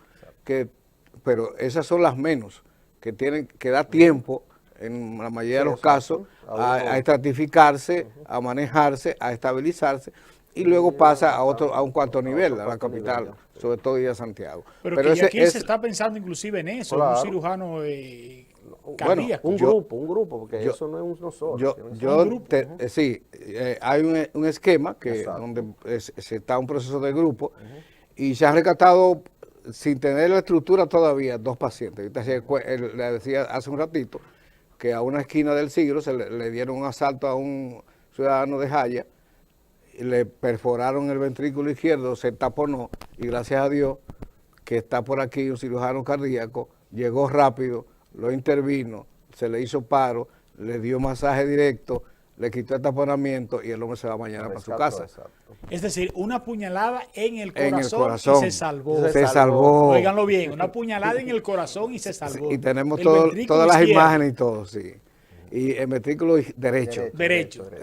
pero esas son las menos, que da tiempo, en la mayoría de los casos, a estratificarse, a manejarse, a estabilizarse, y luego pasa a un cuarto nivel, a la capital, sobre todo y a Santiago. Pero que aquí se está pensando inclusive en eso, un cirujano cardíaco. Bueno, un grupo, porque eso no es uno solo. Sí, hay un esquema donde se está un proceso de grupo y se han rescatado, sin tener la estructura todavía, 2 pacientes. Le decía hace un ratito que a una esquina del Siglo le dieron un asalto a un ciudadano de Jaya, y le perforaron el ventrículo izquierdo, se taponó, y gracias a Dios que está por aquí un cirujano cardíaco, llegó rápido, lo intervino, se le hizo paro, le dio masaje directo, le quitó el taponamiento y el hombre se va mañana para su casa. Es decir, una puñalada en el corazón y se salvó. Se salvó. Óiganlo bien, una puñalada en el corazón y se salvó. Sí, y tenemos todas las imágenes y todo, sí. Y el ventrículo derecho.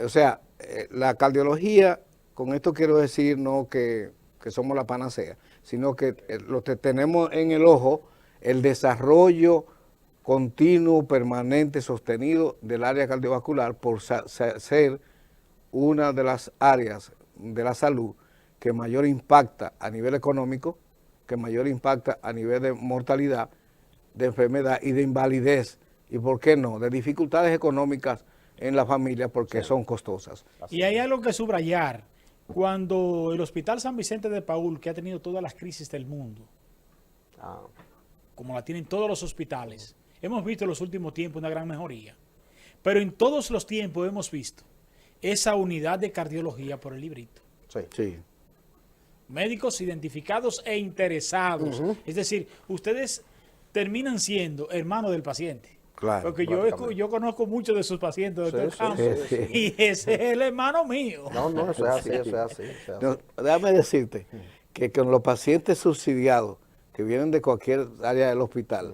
O sea, la cardiología, con esto quiero decir no que somos la panacea, sino que lo que tenemos en el ojo, el desarrollo continuo, permanente, sostenido del área cardiovascular por ser una de las áreas de la salud que mayor impacta a nivel económico, que mayor impacta a nivel de mortalidad, de enfermedad y de invalidez, y por qué no, de dificultades económicas en la familia porque son costosas. Y hay algo que subrayar. Cuando el Hospital San Vicente de Paúl, que ha tenido todas las crisis del mundo, como la tienen todos los hospitales, hemos visto en los últimos tiempos una gran mejoría. Pero en todos los tiempos hemos visto esa unidad de cardiología por el librito. Sí. Médicos identificados e interesados. Es decir, ustedes terminan siendo hermanos del paciente. Claro, porque yo conozco muchos de sus pacientes, doctor Campos, sí. y ese es el hermano mío. No, eso es así, eso es así. No, déjame decirte que con los pacientes subsidiados que vienen de cualquier área del hospital,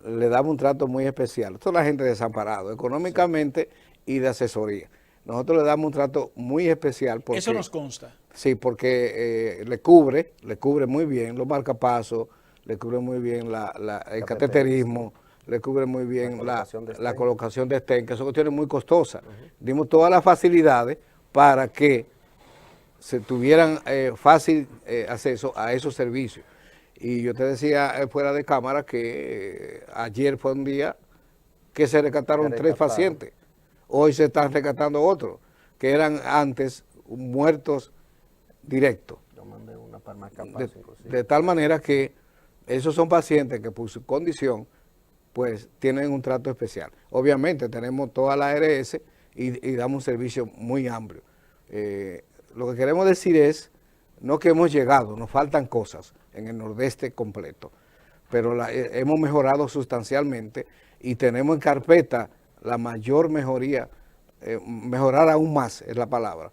le damos un trato muy especial. Esto es la gente desamparada, económicamente y de asesoría. Nosotros le damos un trato muy especial. Porque, eso nos consta. Sí, porque le cubre muy bien los marcapasos, le cubre muy bien el cateterismo, le cubre muy bien la colocación de stent, que son cuestiones muy costosas. Dimos todas las facilidades para que se tuvieran fácil acceso a esos servicios. Y yo te decía fuera de cámara que ayer fue un día que se rescataron 3 pacientes. Hoy se están rescatando otros, que eran antes muertos directos. Yo mandé una para más capaz, de tal manera que esos son pacientes que por su condición pues tienen un trato especial. Obviamente tenemos toda la ARS y damos un servicio muy amplio. Lo que queremos decir es, no que hemos llegado, nos faltan cosas en el Nordeste completo, pero hemos mejorado sustancialmente y tenemos en carpeta la mayor mejoría, mejorar aún más es la palabra,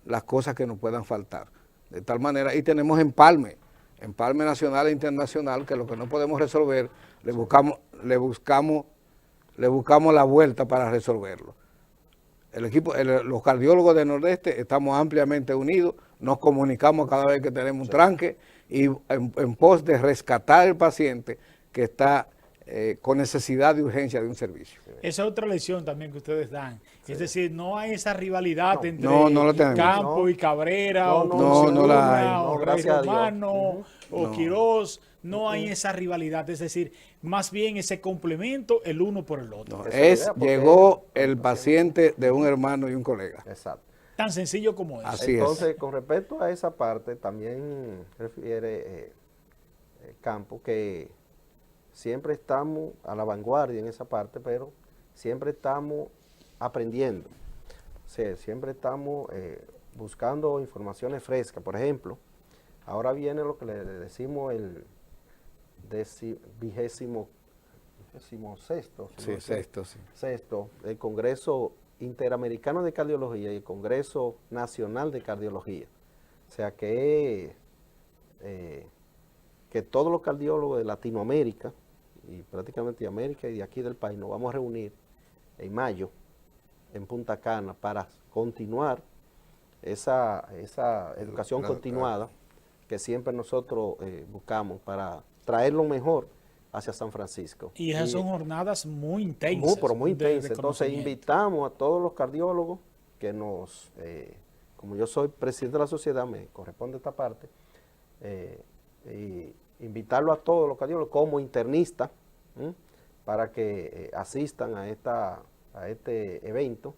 las cosas que nos puedan faltar. De tal manera, y tenemos empalme nacional e internacional, que lo que no podemos resolver, le buscamos la vuelta para resolverlo. El equipo, los cardiólogos del Nordeste estamos ampliamente unidos, nos comunicamos cada vez que tenemos un tranque y en pos de rescatar al paciente que está con necesidad de urgencia de un servicio. Esa es otra lección también que ustedes dan. Es decir, no hay esa rivalidad entre Campos y Cabrera, o Rey Romano, o Quirós. No hay esa rivalidad. Es decir, más bien ese complemento el uno por el otro. Llegó el paciente de un hermano y un colega. Exacto. Tan sencillo como eso. Así Entonces, con respecto a esa parte, también refiere Campos que siempre estamos a la vanguardia en esa parte, pero siempre estamos aprendiendo. O sea, siempre estamos buscando informaciones frescas. Por ejemplo, ahora viene lo que le decimos el 26º, sexto, el Congreso Interamericano de Cardiología y el Congreso Nacional de Cardiología. O sea que todos los cardiólogos de Latinoamérica y prácticamente de América y de aquí del país nos vamos a reunir en mayo en Punta Cana para continuar esa educación continuada que siempre nosotros buscamos para traer lo mejor hacia San Francisco. Y esas son jornadas muy intensas. Muy intensas. Entonces invitamos a todos los cardiólogos que como yo soy presidente de la sociedad, me corresponde esta parte, y invitarlo a todos los cardiólogos como internistas para que asistan a este evento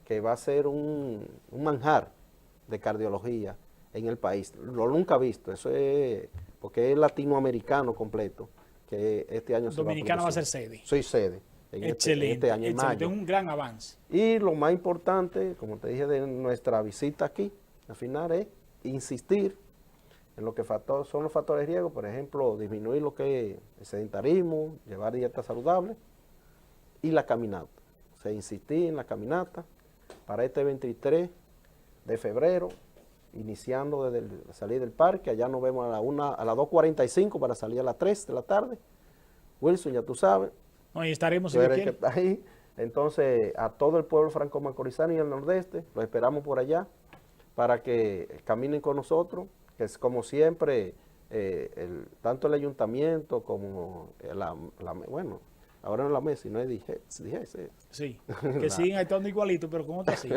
que va a ser un manjar de cardiología en el país. Lo nunca visto, eso es porque es latinoamericano completo, que este año Dominicana va a ser sede. Soy sede en este año en mayo. Es un gran avance. Y lo más importante, como te dije, de nuestra visita aquí, al final es insistir en lo que son los factores de riesgo, por ejemplo, disminuir lo que es el sedentarismo, llevar dieta saludable y la caminata. O sea, insistir en la caminata para este 23 de febrero, iniciando desde salir del parque. Allá nos vemos a las 2:45 para salir a las 3 de la tarde. Wilson, ya tú sabes. No, y estaremos tú eres el que está ahí. Entonces, a todo el pueblo franco-macorizano y el nordeste, los esperamos por allá para que caminen con nosotros, que es como siempre, tanto el ayuntamiento como ahora en la mesa y no es dije. Sí, que siguen actuando igualito, pero con otra sí.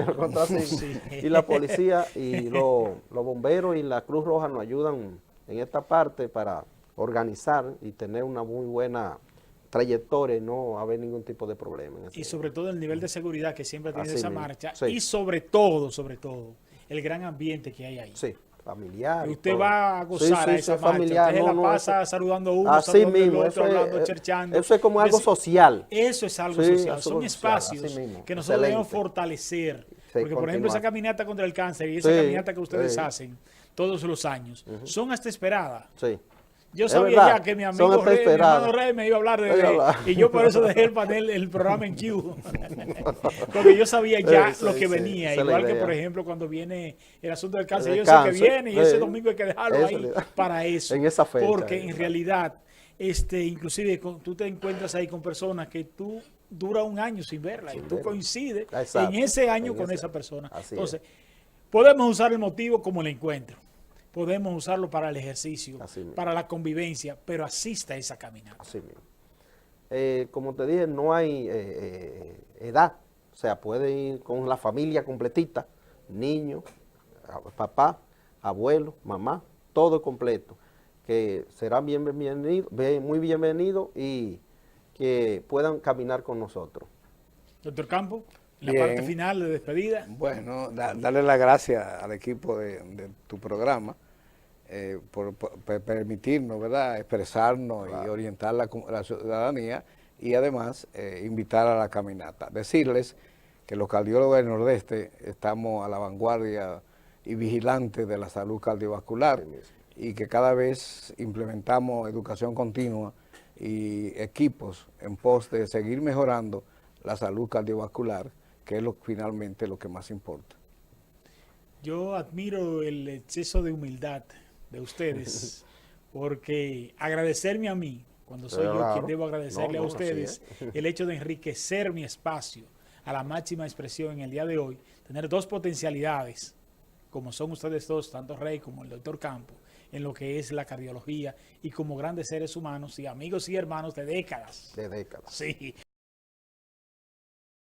Sí. Y la policía y los bomberos y la Cruz Roja nos ayudan en esta parte para organizar y tener una muy buena trayectoria y no haber ningún tipo de problema. Y sobre todo el nivel de seguridad que siempre tiene esa marcha, sí. y sobre todo, el gran ambiente que hay ahí. Sí, familiar. Y usted va a gozar a esa marcha, familiar, usted la pasa saludando a uno, así saludando mismo, al otro, hablando, cherchando. Eso es como algo social. Eso es algo Sí, social, son espacios que nosotros debemos fortalecer. Porque, por ejemplo, esa caminata contra el cáncer y esa caminata que ustedes hacen todos los años, son hasta esperadas. Sí. Yo sabía ya que mi amigo Rey, mi hermano Rey me iba a hablar y yo por eso dejé el programa en Q. Porque yo sabía ya lo que venía. Igual que, por ejemplo, cuando viene el asunto del cáncer, yo sé que viene y ese domingo hay que dejarlo ahí para eso. En esa fecha. Porque en realidad, inclusive tú te encuentras ahí con personas que tú dura un año sin verla y tú coincides en ese año con esa persona. Entonces, podemos usar el motivo como el encuentro. Podemos usarlo para el ejercicio, para la convivencia, pero asista a esa caminata. Así mismo. Como te dije, no hay edad. O sea, puede ir con la familia completita, niño, papá, abuelo, mamá, todo completo. Que serán muy bienvenidos y que puedan caminar con nosotros. Doctor Campo, en la parte final de despedida. Bueno, darle las gracias al equipo de tu programa por permitirnos, ¿verdad?, expresarnos y orientar la ciudadanía y además invitar a la caminata. Decirles que los cardiólogos del Nordeste estamos a la vanguardia y vigilantes de la salud cardiovascular y que cada vez implementamos educación continua y equipos en pos de seguir mejorando la salud cardiovascular, que es finalmente lo que más importa. Yo admiro el exceso de humildad de ustedes, porque agradecerme a mí, cuando soy yo quien debo agradecerle a ustedes, el hecho de enriquecer mi espacio a la máxima expresión en el día de hoy, tener dos potencialidades, como son ustedes dos, tanto Rey como el doctor Campo, en lo que es la cardiología y como grandes seres humanos y amigos y hermanos de décadas. De décadas. Sí.